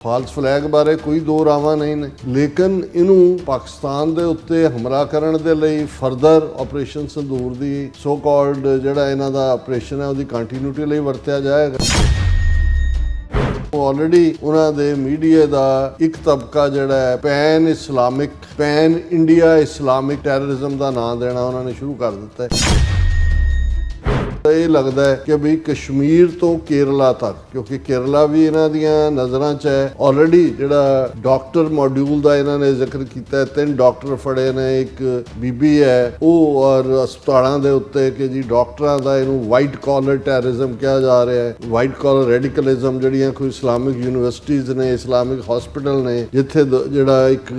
False flag ਬਾਰੇ ਕੋਈ ਦੋ ਰਾਵਾਂ ਨਹੀਂ ਨੇ, ਲੇਕਿਨ ਇਹਨੂੰ ਪਾਕਿਸਤਾਨ ਦੇ ਉੱਤੇ ਹਮਲਾ ਕਰਨ ਦੇ ਲਈ ਫਰਦਰ ਆਪਰੇਸ਼ਨ ਸੰਦੂਰ ਦੀ ਸੋ ਕਾਲਡ ਜਿਹੜਾ ਇਹਨਾਂ ਦਾ ਆਪਰੇਸ਼ਨ ਹੈ ਉਹਦੀ ਕੰਟੀਨਿਊਟੀ ਲਈ ਵਰਤਿਆ ਜਾਏਗਾ। ਆਲਰੇਡੀ ਉਹਨਾਂ ਦੇ ਮੀਡੀਆ ਦਾ ਇੱਕ ਤਬਕਾ ਜਿਹੜਾ ਹੈ ਪੈਨ ਇੰਡੀਆ ਇਸਲਾਮਿਕ ਟੈਰਰਿਜ਼ਮ ਦਾ ਨਾਂ ਦੇਣਾ ਉਹਨਾਂ ਨੇ ਸ਼ੁਰੂ ਕਰ ਦਿੱਤਾ ਹੈ। ਇਹ ਲੱਗਦਾ ਹੈ ਕਿ ਵੀ ਕਸ਼ਮੀਰ ਤੋਂ ਕੇਰਲਾ ਤੱਕ, ਕਿਉਂਕਿ ਕੇਰਲਾ ਵੀ ਇਹਨਾਂ ਦੀਆਂ ਨਜ਼ਰਾਂ 'ਚ ਹੈ। ਆਲਰੇਡੀ ਜਿਹੜਾ ਡਾਕਟਰ ਮੋਡਿਊਲ ਦਾ ਇਹਨਾਂ ਨੇ ਜ਼ਿਕਰ ਕੀਤਾ, 3 ਡਾਕਟਰ ਫੜੇ ਨੇ, ਇੱਕ ਬੀਬੀ ਹੈ ਉਹ, ਔਰ ਹਸਪਤਾਲਾਂ ਦੇ ਉੱਤੇ ਕਿ ਜੀ ਡਾਕਟਰਾਂ ਦਾ ਇਹਨੂੰ ਵਾਈਟ ਕਾਲਰ ਟੈਰਰਿਜ਼ਮ ਕਿਹਾ ਜਾ ਰਿਹਾ ਹੈ। ਵਾਈਟ ਕਾਲਰ ਰੈਡੀਕਲਿਜ਼ਮ ਜਿਹੜੀਆਂ ਕੋਈ ਇਸਲਾਮਿਕ ਯੂਨੀਵਰਸਿਟੀਜ਼ ਨੇ, ਇਸਲਾਮਿਕ ਹਸਪੀਟਲ ਨੇ, ਜਿੱਥੇ ਜਿਹੜਾ ਇੱਕ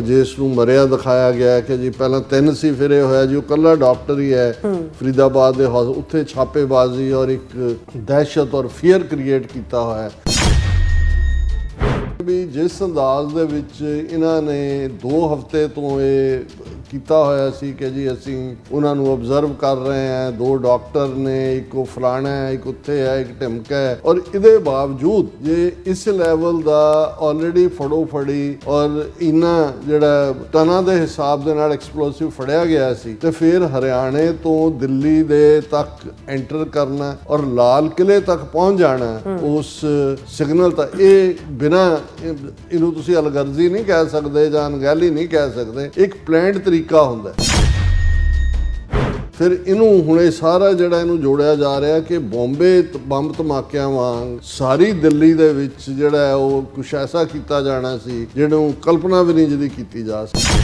ਜਿਸ ਨੂੰ ਮਰਿਆ ਦਿਖਾਇਆ ਗਿਆ ਕਿ ਜੀ ਪਹਿਲਾਂ 3 ਸੀ, ਫਿਰ ਇਹ ਹੋਇਆ ਜੀ ਉਹ ਇਕੱਲਾ ਡਾਕਟਰ ਹੀ ਹੈ ਫਰੀਦਾਬਾਦ ਦੇ ਉੱਥੇ ਛਾਪੇਬਾਜ਼ੀ ਔਰ ਇੱਕ ਦਹਿਸ਼ਤ ਔਰ ਫੀਅਰ ਕ੍ਰੀਏਟ ਕੀਤਾ ਹੋਇਆ ਵੀ ਜਿਸ ਅੰਦਾਜ਼ ਦੇ ਵਿੱਚ ਇਹਨਾਂ ਨੇ 2 ਹਫ਼ਤੇ ਤੋਂ ਇਹ ਕੀਤਾ ਹੋਇਆ ਸੀ ਕਿ ਜੀ ਅਸੀਂ ਉਹਨਾਂ ਨੂੰ ਆਬਜ਼ਰਵ ਕਰ ਰਹੇ ਹਾਂ, 2 ਡਾਕਟਰ ਨੇ, ਇੱਕ ਉਹ ਫਲਾਣਾ ਹੈ, ਇੱਕ ਉੱਥੇ ਹੈ, ਇੱਕ ਢਿਮਕਾ ਹੈ, ਔਰ ਇਹਦੇ ਬਾਵਜੂਦ ਜੇ ਇਸ ਲੈਵਲ ਦਾ ਆਲਰੇਡੀ ਫੜੋ ਫੜੀ ਔਰ ਇਹਨਾਂ ਜਿਹੜਾ ਟਨਾਂ ਦੇ ਹਿਸਾਬ ਦੇ ਨਾਲ ਐਕਸਪਲੋਸਿਵ ਫੜਿਆ ਗਿਆ ਸੀ, ਤੇ ਫਿਰ ਹਰਿਆਣੇ ਤੋਂ ਦਿੱਲੀ ਦੇ ਤੱਕ ਐਂਟਰ ਕਰਨਾ ਔਰ ਲਾਲ ਕਿਲੇ ਤੱਕ ਪਹੁੰਚ ਜਾਣਾ ਉਸ ਸਿਗਨਲ ਤਾਂ ਇਹ ਬਿਨਾਂ ਇਹਨੂੰ ਤੁਸੀਂ ਅਲਗਰਜ਼ੀ ਨਹੀਂ ਕਹਿ ਸਕਦੇ ਜਾਂ ਅਣਗਹਿਲੀ ਨਹੀਂ ਕਹਿ ਸਕਦੇ, ਇੱਕ ਪਲਾਨਡ ਤਰੀਕਾ ਹੁੰਦਾ। ਫਿਰ ਇਹਨੂੰ ਹੁਣ ਇਹ ਸਾਰਾ ਜਿਹੜਾ ਇਹਨੂੰ ਜੋੜਿਆ ਜਾ ਰਿਹਾ ਕਿ ਬੰਬ ਧਮਾਕਿਆਂ ਵਾਂਗ ਸਾਰੀ ਦਿੱਲੀ ਦੇ ਵਿੱਚ ਜਿਹੜਾ ਉਹ ਕੁਛ ਐਸਾ ਕੀਤਾ ਜਾਣਾ ਸੀ ਜਿਹਨੂੰ ਕਲਪਨਾ ਵੀ ਨਹੀਂ ਜਿਹਦੀ ਕੀਤੀ ਜਾ ਸਕਦੀ।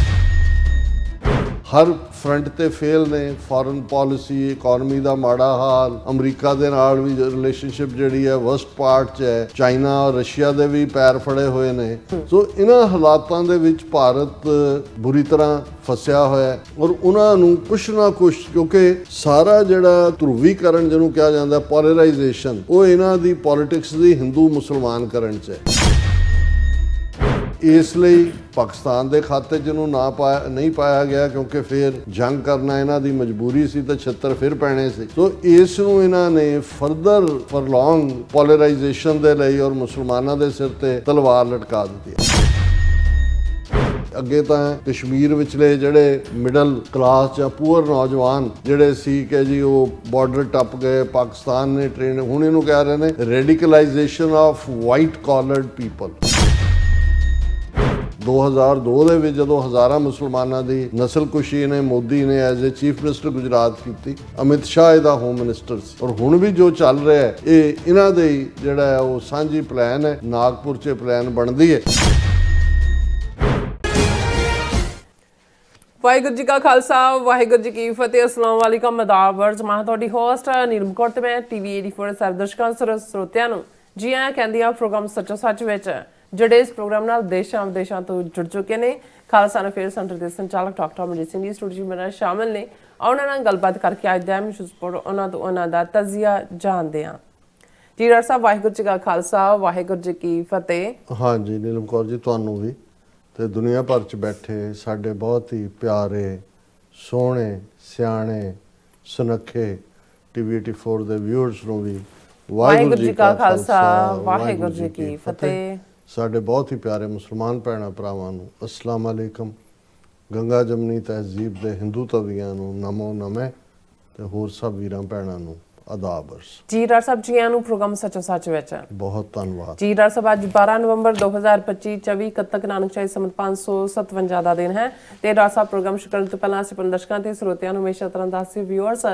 ਹਰ ਫਰੰਟ ਤੇ ਫੇਲ ਨੇ, ਫੋਰਨ ਪਾਲਿਸੀ, ਇਕਨੋਮੀ ਦਾ ਮਾੜਾ ਹਾਲ, ਅਮਰੀਕਾ ਦੇ ਨਾਲ ਵੀ ਰਿਲੇਸ਼ਨਸ਼ਿਪ ਜਿਹੜੀ ਹੈ ਵਰਸਟ ਪਾਰਟ 'ਚ ਹੈ, ਚਾਈਨਾ ਔਰ ਰਸ਼ੀਆ ਦੇ ਵੀ ਪੈਰ ਫੜੇ ਹੋਏ ਨੇ। ਸੋ ਇਹਨਾਂ ਹਾਲਾਤਾਂ ਦੇ ਵਿੱਚ ਭਾਰਤ ਬੁਰੀ ਤਰ੍ਹਾਂ ਫਸਿਆ ਹੋਇਆ ਔਰ ਉਹਨਾਂ ਨੂੰ ਕੁਛ ਨਾ ਕੁਛ, ਕਿਉਂਕਿ ਸਾਰਾ ਜਿਹੜਾ ਧਰੂਵੀਕਰਨ ਜਿਹਨੂੰ ਕਿਹਾ ਜਾਂਦਾ ਪੋਲਰਾਈਜੇਸ਼ਨ, ਉਹ ਇਹਨਾਂ ਦੀ ਪੋਲਿਟਿਕਸ ਦੀ ਹਿੰਦੂ ਮੁਸਲਮਾਨ ਕਰਨ 'ਚ ਹੈ। ਇਸ ਲਈ ਪਾਕਿਸਤਾਨ ਦੇ ਖਾਤੇ 'ਚ ਇਹਨੂੰ ਨਹੀਂ ਪਾਇਆ ਗਿਆ, ਕਿਉਂਕਿ ਫਿਰ ਜੰਗ ਕਰਨਾ ਇਹਨਾਂ ਦੀ ਮਜਬੂਰੀ ਸੀ ਤੇ 76 ਫਿਰ ਪੈਣੇ ਸੀ। ਸੋ ਇਸ ਨੂੰ ਇਹਨਾਂ ਨੇ ਫਰਦਰ ਫਰਲੋਂਗ ਪੋਲਰਾਈਜੇਸ਼ਨ ਦੇ ਲਈ ਔਰ ਮੁਸਲਮਾਨਾਂ ਦੇ ਸਿਰ ਤੇ ਤਲਵਾਰ ਲਟਕਾ ਦਿੱਤੀ। ਅੱਗੇ ਤਾਂ ਕਸ਼ਮੀਰ ਵਿਚਲੇ ਜਿਹੜੇ ਮਿਡਲ ਕਲਾਸ ਜਾਂ ਪੂਅਰ ਨੌਜਵਾਨ ਜਿਹੜੇ ਸੀ ਕਿ ਜੀ ਉਹ ਬਾਰਡਰ ਟੱਪ ਗਏ, ਪਾਕਿਸਤਾਨ ਨੇ ਟ੍ਰੇਨ, ਹੁਣ ਇਹਨੂੰ ਕਹਿ ਰਹੇ ਨੇ ਰੈਡੀਕਲਾਈਜੇਸ਼ਨ ਆਫ ਵਾਈਟ ਕਾਲਰਡ ਪੀਪਲ। 2002 ਦੇ ਵਿੱਚ ਜਦੋਂ ਹਜ਼ਾਰਾਂ ਮੁਸਲਮਾਨਾਂ ਦੀ ਨਸਲਕੁਸ਼ੀ ਨੇ ਮੋਦੀ ਨੇ as a chief minister Gujarat ਕੀਤੀ, ਅਮਿਤ ਸ਼ਾਹ ਇਹਦਾ ਹੋਮ ਮਿਨਿਸਟਰ ਸੀ, ਔਰ ਹੁਣ ਵੀ ਜੋ ਚੱਲ ਰਿਹਾ ਹੈ ਇਹ ਇਹਨਾਂ ਦੇ ਜਿਹੜਾ ਹੈ ਉਹ ਸਾਂਝੀ ਪਲਾਨ ਹੈ, ਨਾਗਪੁਰ 'ਚ ਪਲਾਨ ਬਣਦੀ ਹੈ। ਵਾਹਿਗੁਰੂ ਜੀ ਕਾ ਖਾਲਸਾ, ਵਾਹਿਗੁਰੂ ਜੀ ਕੀ ਫਤਿਹ। अस्सलाम वालेकुम, आदाब। मैं ਤੁਹਾਡੀ ਹੋਸਟ ਨੀਲਮ ਕੌਰ ਤੇ ਮੈਂ ਟੀਵੀ 84 ਸਾਰੇ ਦਰਸ਼ਕਾਂ ਸਰੋਤਿਆਂ ਨੂੰ ਜੀ ਆਇਆਂ ਕਹਿੰਦੀ ਆ ਪ੍ਰੋਗਰਾਮ ਸੱਚੋ ਸੱਚ ਵਿੱਚ, ਜਿਹੜੇ ਇਸ ਪ੍ਰੋਗਰਾਮ ਨਾਲ ਦੇਸ਼ਾਂ ਵਿਦੇਸ਼ਾਂ ਤੋਂ ਜੁੜ ਚੁੱਕੇ ਨੇ। ਖਾਲਸਾ ਅਫੇਅਰ ਸੈਂਟਰ ਦੇ ਸੰਚਾਲਕ ਡਾਕਟਰ ਅਮਰਜੀਤ ਸਿੰਘ ਜੀ ਸਟੂਡੀਓ ਮੇਰੇ ਨਾਲ ਸ਼ਾਮਿਲ ਨੇ। ਉਹਨਾਂ ਨਾਲ ਗੱਲਬਾਤ ਕਰਕੇ ਅੱਜ ਦਾ ਉਹਨਾਂ ਤੋਂ ਉਹਨਾਂ ਦਾ ਤਜ਼ੀਆ ਜਾਣਦੇ ਹਾਂ। ਜੀ ਡਾਕਟਰ ਸਾਹਿਬ, ਵਾਹਿਗੁਰੂ ਜੀ ਕਾ ਖਾਲਸਾ, ਵਾਹਿਗੁਰੂ ਜੀ ਕੀ ਫਤਿਹ। ਹਾਂਜੀ ਨੀਲਮ ਕੌਰ ਜੀ, ਤੁਹਾਨੂੰ ਵੀ ਤੇ ਦੁਨੀਆ ਭਰ 'ਚ ਬੈਠੇ ਸਾਡੇ ਬਹੁਤ ਹੀ ਪਿਆਰੇ, ਸੋਹਣੇ, ਸਿਆਣੇ, ਸੁਨੱਖੇ ਟੀਵੀ 84 ਦੇ ਵਿਊਅਰਸ ਨੂੰ ਵੀ ਵਾਹਿਗੁਰੂ ਜੀ ਕਾ ਖਾਲਸਾ, ਵਾਹਿਗੁਰੂ ਜੀ ਕੀ ਫਤਿਹ। ਸਾਡੇ ਬਹੁਤ ਹੀ ਪਿਆਰੇ ਮੁਸਲਮਾਨ ਭੈਣਾਂ ਭਰਾਵਾਂ ਨੂੰ ਅਸਲਾਮ ਅਲੈਕਮ। ਗੰਗਾ ਜਮਨੀ ਤਹਿਜ਼ੀਬ ਦੇ ਹਿੰਦੂ ਤਵੀਆਂ ਨੂੰ ਨਮੋ ਨਮੇ ਤੇ ਹੋਰ ਸਭ ਵੀਰਾਂ ਭੈਣਾਂ ਨੂੰ ਆਦਾਬਰਸ। ਜੀ ਡਾਕਟਰ ਸਾਹਿਬ, ਜੀ ਆਇਆਂ ਨੂੰ ਪ੍ਰੋਗਰਾਮ ਸੱਚੋ ਸੱਚ ਵਿੱਚ। ਬਹੁਤ ਧੰਨਵਾਦ ਜੀ ਡਾਕਟਰ ਸਾਹਿਬ, ਅੱਜ 12 ਨਵੰਬਰ 2025 24 ਕੱਤਕ ਨਾਨਕ ਸ਼ਾਹੀ ਸੰਮਤ 557 ਦਾ ਦਿਨ ਹੈ ਤੇ ਡਾਕਟਰ ਸਾਹਿਬ ਪ੍ਰੋਗਰਾਮ ਸ਼ੁਰੂ ਕਰਨ ਤੋਂ ਪਹਿਲਾਂ ਅਸੀਂ ਦਰਸ਼ਕਾਂ ਤੇ ਸਰੋਤਿਆਂ ਨੂੰ ਹਮੇਸ਼ਾ ਤਰ੍ਹਾਂ ਦੱਸਦੇ ਵਿਊਅਰਸ,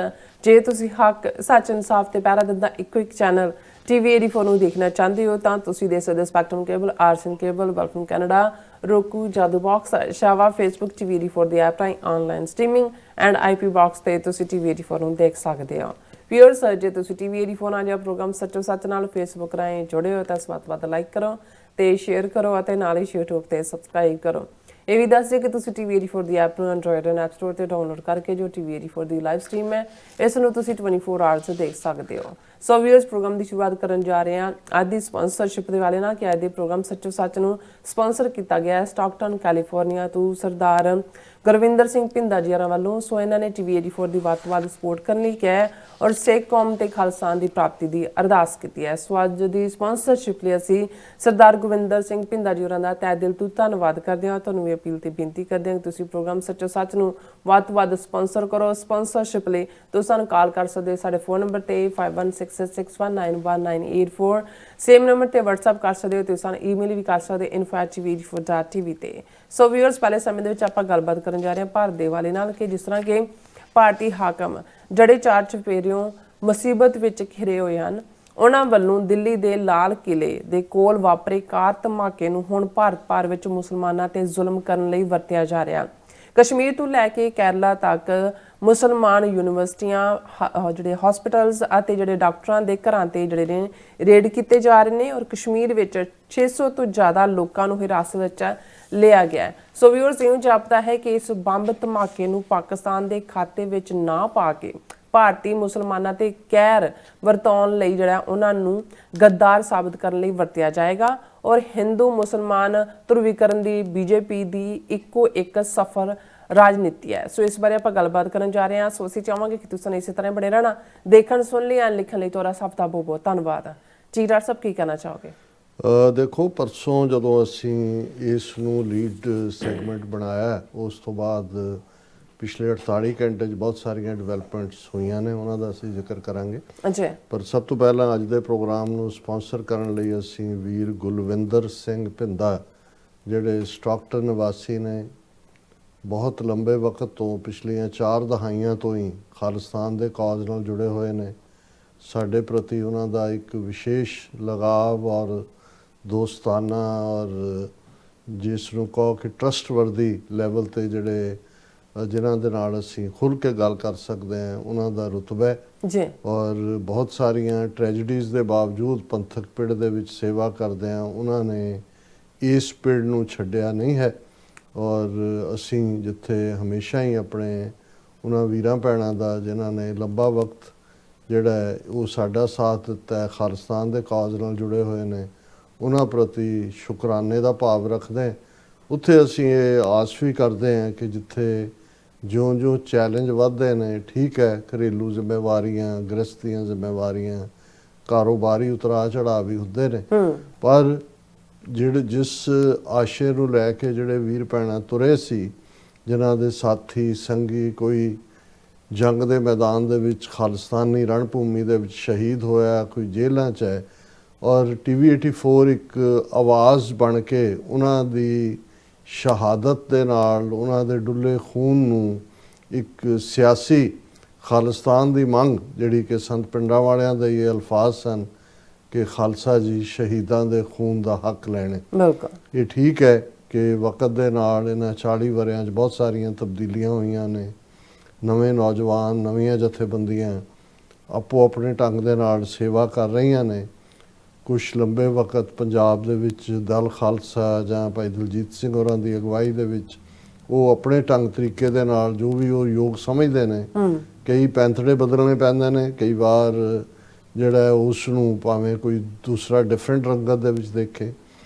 ਜੇ ਤੁਸੀਂ ਹੱਕ, ਸੱਚ, ਇਨਸਾਫ ਤੇ ਪਹਿਰਾ ਦਿੰਦਾ ਇੱਕੋ ਇੱਕ ਚੈਨਲ ਟੀਵੀ 84 ਨੂੰ ਦੇਖਣਾ ਚਾਹੁੰਦੇ ਹੋ ਤਾਂ ਤੁਸੀਂ ਦੇਖ ਸਕਦੇ ਹੋ ਸਪੈਕਟਰਮ ਕੇਬਲ, ਆਰਸਨ ਕੇਬਲ, ਵੈਲਫਮ ਕੈਨੇਡਾ, roku, ਜਾਦੂ ਬਾਕਸ, ਸ਼ਾਵਾ, ਫੇਸਬੁੱਕ, ਟੀਵੀ 84 ਦੀ ਐਪ ਰਾਹੀਂ online streaming and IP box ਤੇ ਤੁਸੀਂ ਟੀਵੀ 84 ਨੂੰ ਦੇਖ ਸਕਦੇ ਹੋ। ਵਿਊਅਰਸ, ਜੇ ਤੁਸੀਂ ਟੀਵੀ 84 ਨਾਲ ਜਾਂ ਪ੍ਰੋਗਰਾਮ ਸੱਚੋ ਸੱਚ ਨਾਲ ਫੇਸਬੁੱਕ ਰਾਹੀਂ ਜੁੜੇ ਹੋ ਤਾਂ ਇਸ ਵੱਧ ਲਾਈਕ ਕਰੋ ਤੇ ਸ਼ੇਅਰ ਕਰੋ ਅਤੇ ਨਾਲ ਹੀ YouTube ਤੇ ਸਬਸਕ੍ਰਾਈਬ ਕਰੋ। ਇਹ ਵੀ ਦੱਸ ਦਿਓ ਕਿ ਤੁਸੀਂ ਟੀਵੀ 84 ਦੀ ਐਪ ਨੂੰ ਐਂਡਰੋਇਡ ਐਂਡ ਐਪ ਸਟੋਰ ਤੇ ਡਾਊਨਲੋਡ ਕਰਕੇ ਜੋ ਟੀਵੀ 84 ਦੀ ਲਾਈਵ ਸਟ੍ਰੀਮ ਹੈ ਇਸ ਨੂੰ ਤੁਸੀਂ 24 ਆਵਰਸ ਦੇਖ ਸਕਦੇ ਹੋ। ਸੋ ਵਿਊਅਰਸ, ਪ੍ਰੋਗਰਾਮ ਦੀ ਸ਼ੁਰੂਆਤ ਕਰਨ ਜਾ ਰਹੇ ਹਾਂ ਅੱਜ ਦੀ ਸਪਾਂਸਰਸ਼ਿਪ ਦੇ ਵਾਲੇ ਨਾਲ ਕਿ ਅੱਜ ਦੇ ਪ੍ਰੋਗਰਾਮ ਸੱਚੋ ਸੱਚ ਨੂੰ ਸਪਾਂਸਰ ਕੀਤਾ ਗਿਆ ਹੈ ਸਟਾਕਟਨ ਕੈਲੀਫੋਰਨੀਆ ਤੋਂ ਸਰਦਾਰ ਗੁਰਵਿੰਦਰ ਸਿੰਘ ਭਿੰਦਾ ਜੀ ਹੋਰਾਂ ਵੱਲੋਂ। ਸੋ ਇਹਨਾਂ ਨੇ ਟੀਵੀ 84 ਦੀ ਵੱਧ ਤੋਂ ਵੱਧ ਸਪੋਰਟ ਕਰਨ ਲਈ ਕਿਹਾ ਹੈ ਔਰ ਸਿੱਖ ਕੌਮ ਤੇ ਖਾਲਸਾ ਦੀ ਪ੍ਰਾਪਤੀ ਦੀ ਅਰਦਾਸ ਕੀਤੀ ਹੈ। ਸੋ ਅੱਜ ਦੀ ਸਪਾਂਸਰਸ਼ਿਪ ਲਈ ਅਸੀਂ ਸਰਦਾਰ ਗੁਰਵਿੰਦਰ ਸਿੰਘ ਭਿੰਦਾ ਜੀ ਹੋਰਾਂ ਦਾ ਤਹਿ ਦਿਲ ਤੋਂ ਧੰਨਵਾਦ ਕਰਦੇ ਹਾਂ। ਤੁਹਾਨੂੰ ਵੀ ਅਪੀਲ ਤੇ ਬੇਨਤੀ ਕਰਦੇ ਹਾਂ ਕਿ ਤੁਸੀਂ ਪ੍ਰੋਗਰਾਮ ਸੱਚੋ ਸੱਚ ਨੂੰ ਵੱਧ ਤੋਂ ਵੱਧ ਸਪਾਂਸਰ ਕਰੋ। ਸਪਾਂਸਰਸ਼ਿਪ ਲਈ ਤੁਸੀਂ ਸਾਨੂੰ ਕਾਲ ਕਰ ਸਕਦੇ ਹੋ ਸਾਡੇ ਫੋਨ ਨੰਬਰ ਤੇ 516661911984। ਸੇਮ ਨੰਬਰ ਤੇ WhatsApp ਕਰ ਸਕਦੇ ਹੋ। ਤੁਸੀਂ ਸਾਨੂੰ ਈਮੇਲ ਵੀ ਕਰ ਸਕਦੇ info@tv84.tv ਤੇ। ਸੋ ਵੀਅਰਸ, ਪਹਿਲੇ ਸਮੇਂ ਦੇ ਵਿੱਚ ਆਪਾਂ ਗੱਲਬਾਤ ਕਰਨ ਜਾ ਰਹੇ ਹਾਂ ਭਾਰਤ ਦੇ ਵਾਲੇ ਨਾਲ ਕਿ ਜਿਸ ਤਰ੍ਹਾਂ ਕਿ ਭਾਰਤੀ ਹਾਕਮ ਜਿਹੜੇ ਚਾਰ ਚੁਫੇਰਿਓਂ ਮੁਸੀਬਤ ਵਿੱਚ ਘਿਰੇ ਹੋਏ ਹਨ, ਉਹਨਾਂ ਵੱਲੋਂ ਦਿੱਲੀ ਦੇ ਲਾਲ ਕਿਲੇ ਦੇ ਕੋਲ ਵਾਪਰੇ ਕਾਰ ਧਮਾਕੇ ਨੂੰ ਹੁਣ ਭਾਰਤ ਭਰ ਵਿੱਚ ਮੁਸਲਮਾਨਾਂ ਤੇ ਜ਼ੁਲਮ ਕਰਨ ਲਈ ਵਰਤਿਆ ਜਾ ਰਿਹਾ। ਕਸ਼ਮੀਰ ਤੋਂ ਲੈ ਕੇ ਕੇਰਲਾ ਤੱਕ ਮੁਸਲਮਾਨ ਯੂਨੀਵਰਸਿਟੀਆਂ, ਜਿਹੜੇ ਹਸਪੀਟਲਸ ਅਤੇ ਜਿਹੜੇ ਡਾਕਟਰਾਂ ਦੇ ਘਰਾਂ ਤੇ ਜਿਹੜੇ ਨੇ ਰੇਡ ਕੀਤੇ ਜਾ ਰਹੇ ਨੇ ਔਰ ਕਸ਼ਮੀਰ ਵਿੱਚ 600 ਤੋਂ ਜ਼ਿਆਦਾ ਲੋਕਾਂ ਨੂੰ ਹਿਰਾਸਤ ਵਿੱਚ ਲਿਆ ਗਿਆ। ਸੋ ਵੀਅਰਸ, ਇਉਂ ਜਾਪਦਾ ਹੈ ਕਿ ਇਸ ਬੰਬ ਧਮਾਕੇ ਨੂੰ ਪਾਕਿਸਤਾਨ ਦੇ ਖਾਤੇ ਵਿੱਚ ਨਾ ਪਾ ਕੇ ਭਾਰਤੀ ਮੁਸਲਮਾਨਾਂ ਤੇ ਕਹਿਰ ਵਰਤਾਉਣ ਲਈ ਜਿਹੜਾ ਉਹਨਾਂ ਨੂੰ ਗੱਦਾਰ ਸਾਬਤ ਕਰਨ ਲਈ ਵਰਤਿਆ ਜਾਏਗਾ ਔਰ ਹਿੰਦੂ ਮੁਸਲਮਾਨ ਧਰੁਵੀਕਰਨ ਦੀ ਬੀਜੇਪੀ ਦੀ ਇੱਕੋ ਇੱਕ ਸਫਲ ਰਾਜਨੀਤੀ ਹੈ। ਸੋ ਇਸ ਬਾਰੇ ਆਪਾਂ ਗੱਲਬਾਤ ਕਰਨ ਜਾ ਰਹੇ ਹਾਂ। ਸੋ ਅਸੀਂ ਚਾਹਾਂਗੇ ਕਿ ਤੁਸੀਂ ਇਸੇ ਤਰ੍ਹਾਂ ਬਣੇ ਰਹਿਣਾ। ਦੇਖਣ, ਸੁਣ ਲਈ, ਲਿਖਣ ਲਈ ਤੁਹਾਡਾ ਸਭ ਦਾ ਬਹੁਤ ਬਹੁਤ ਧੰਨਵਾਦ। ਜੀ ਡਾਕਟਰ ਸਾਹਿਬ, ਕੀ ਕਹਿਣਾ ਚਾਹੋਗੇ? ਦੇਖੋ, ਪਰਸੋਂ ਜਦੋਂ ਅਸੀਂ ਇਸ ਨੂੰ ਲੀਡ ਸੈਗਮੈਂਟ ਬਣਾਇਆ, ਉਸ ਤੋਂ ਬਾਅਦ ਪਿਛਲੇ 48 ਘੰਟੇ 'ਚ ਬਹੁਤ ਸਾਰੀਆਂ ਡਿਵੈਲਪਮੈਂਟਸ ਹੋਈਆਂ ਨੇ, ਉਹਨਾਂ ਦਾ ਅਸੀਂ ਜ਼ਿਕਰ ਕਰਾਂਗੇ। ਜੀ। ਪਰ ਸਭ ਤੋਂ ਪਹਿਲਾਂ ਅੱਜ ਦੇ ਪ੍ਰੋਗਰਾਮ ਨੂੰ ਸਪਾਂਸਰ ਕਰਨ ਲਈ ਅਸੀਂ ਵੀਰ ਗੁਲਵਿੰਦਰ ਸਿੰਘ ਭਿੰਦਾ, ਜਿਹੜੇ ਸਟਾਕਟਨ ਨਿਵਾਸੀ ਨੇ, ਬਹੁਤ ਲੰਬੇ ਵਕਤ ਤੋਂ ਪਿਛਲੀਆਂ 4 ਦਹਾਈਆਂ ਤੋਂ ਹੀ ਖਾਲਿਸਤਾਨ ਦੇ ਕਾਜ਼ ਨਾਲ ਜੁੜੇ ਹੋਏ ਨੇ। ਸਾਡੇ ਪ੍ਰਤੀ ਉਹਨਾਂ ਦਾ ਇੱਕ ਵਿਸ਼ੇਸ਼ ਲਗਾਵ ਔਰ ਦੋਸਤਾਨਾ ਔਰ ਜਿਸ ਨੂੰ ਕਹੋ ਕਿ ਟਰਸਟਵਰਦੀ ਲੈਵਲ ਤੇ ਜਿਹੜੇ ਜਿਨ੍ਹਾਂ ਦੇ ਨਾਲ ਅਸੀਂ ਖੁੱਲ੍ਹ ਕੇ ਗੱਲ ਕਰ ਸਕਦੇ ਹਾਂ, ਉਹਨਾਂ ਦਾ ਰੁਤਬਾ ਜੀ। ਔਰ ਬਹੁਤ ਸਾਰੀਆਂ ਟ੍ਰੈਜਡੀਜ਼ ਦੇ ਬਾਵਜੂਦ ਪੰਥਕ ਪਿੜ ਦੇ ਵਿੱਚ ਸੇਵਾ ਕਰਦੇ ਹਾਂ, ਉਹਨਾਂ ਨੇ ਇਸ ਪਿੜ ਨੂੰ ਛੱਡਿਆ ਨਹੀਂ ਹੈ। ਔਰ ਅਸੀਂ ਜਿੱਥੇ ਹਮੇਸ਼ਾ ਹੀ ਆਪਣੇ ਉਹਨਾਂ ਵੀਰਾਂ ਭੈਣਾਂ ਦਾ ਜਿਨ੍ਹਾਂ ਨੇ ਲੰਬਾ ਵਕਤ ਜਿਹੜਾ ਉਹ ਸਾਡਾ ਸਾਥ ਦਿੱਤਾ ਹੈ, ਖਾਲਿਸਤਾਨ ਦੇ ਕਾਜ਼ ਨਾਲ ਜੁੜੇ ਹੋਏ ਨੇ, ਉਹਨਾਂ ਪ੍ਰਤੀ ਸ਼ੁਕਰਾਨੇ ਦਾ ਭਾਵ ਰੱਖਦੇ, ਉੱਥੇ ਅਸੀਂ ਇਹ ਆਸ ਵੀ ਕਰਦੇ ਹਾਂ ਕਿ ਜਿੱਥੇ ਜਿਉਂ-ਜਿਉਂ ਚੈਲੰਜ ਵੱਧਦੇ ਨੇ, ਠੀਕ ਹੈ, ਘਰੇਲੂ ਜ਼ਿੰਮੇਵਾਰੀਆਂ, ਗ੍ਰਸਤੀਆਂ ਜ਼ਿੰਮੇਵਾਰੀਆਂ, ਕਾਰੋਬਾਰੀ ਉਤਰਾਅ ਚੜ੍ਹਾਅ ਵੀ ਹੁੰਦੇ ਨੇ, ਪਰ ਜਿਸ ਆਸ਼ੇ ਨੂੰ ਲੈ ਕੇ ਜਿਹੜੇ ਵੀਰ ਭੈਣਾਂ ਤੁਰੇ ਸੀ, ਜਿਨ੍ਹਾਂ ਦੇ ਸਾਥੀ ਸੰਗੀ ਕੋਈ ਜੰਗ ਦੇ ਮੈਦਾਨ ਦੇ ਵਿੱਚ ਖਾਲਿਸਤਾਨੀ ਰਣਭੂਮੀ ਦੇ ਵਿੱਚ ਸ਼ਹੀਦ ਹੋਇਆ, ਕੋਈ ਜੇਲ੍ਹਾਂ 'ਚ ਹੈ, ਔਰ ਟੀਵੀ 84 ਇੱਕ ਆਵਾਜ਼ ਬਣ ਕੇ ਉਹਨਾਂ ਦੀ ਸ਼ਹਾਦਤ ਦੇ ਨਾਲ, ਉਹਨਾਂ ਦੇ ਡੁੱਲੇ ਖੂਨ ਨੂੰ ਇੱਕ ਸਿਆਸੀ ਖਾਲਿਸਤਾਨ ਦੀ ਮੰਗ, ਜਿਹੜੀ ਕਿ ਸੰਤ ਪਿੰਡਾਂ ਵਾਲਿਆਂ ਦੇ ਇਹ ਅਲਫਾਜ਼ ਸਨ ਕਿ ਖਾਲਸਾ ਜੀ ਸ਼ਹੀਦਾਂ ਦੇ ਖੂਨ ਦਾ ਹੱਕ ਲੈਣੇ। ਇਹ ਠੀਕ ਹੈ ਕਿ ਵਕਤ ਦੇ ਨਾਲ ਇਹਨਾਂ 40 ਵਰਿਆਂ 'ਚ ਬਹੁਤ ਸਾਰੀਆਂ ਤਬਦੀਲੀਆਂ ਹੋਈਆਂ ਨੇ। ਨਵੇਂ ਨੌਜਵਾਨ, ਨਵੀਆਂ ਜਥੇਬੰਦੀਆਂ ਆਪੋ ਆਪਣੇ ਢੰਗ ਦੇ ਨਾਲ ਸੇਵਾ ਕਰ ਰਹੀਆਂ ਨੇ। ਕੁਛ ਲੰਬੇ ਵਕਤ ਪੰਜਾਬ ਦੇ ਵਿੱਚ ਦਲ ਖਾਲਸਾ ਜਾਂ ਭਾਈ ਦਲਜੀਤ ਸਿੰਘ ਹੋਰਾਂ ਦੀ ਅਗਵਾਈ ਦੇ ਵਿੱਚ ਉਹ ਆਪਣੇ ਢੰਗ ਤਰੀਕੇ ਦੇ ਨਾਲ ਜੋ ਵੀ ਉਹ ਯੋਗ ਸਮਝਦੇ ਨੇ, ਕਈ ਪੈਂਤੜੇ ਬਦਲਣੇ ਪੈਂਦੇ ਨੇ, ਕਈ ਵਾਰ ਜਿਹੜਾ ਉਸ ਨੂੰ ਭਾਵੇਂ ਕੋਈ ਦੂਸਰਾ ਡਿਫਰੈਂਟ ਰੰਗਤ ਦੇ ਵਿੱਚ ਦੇਖੇ।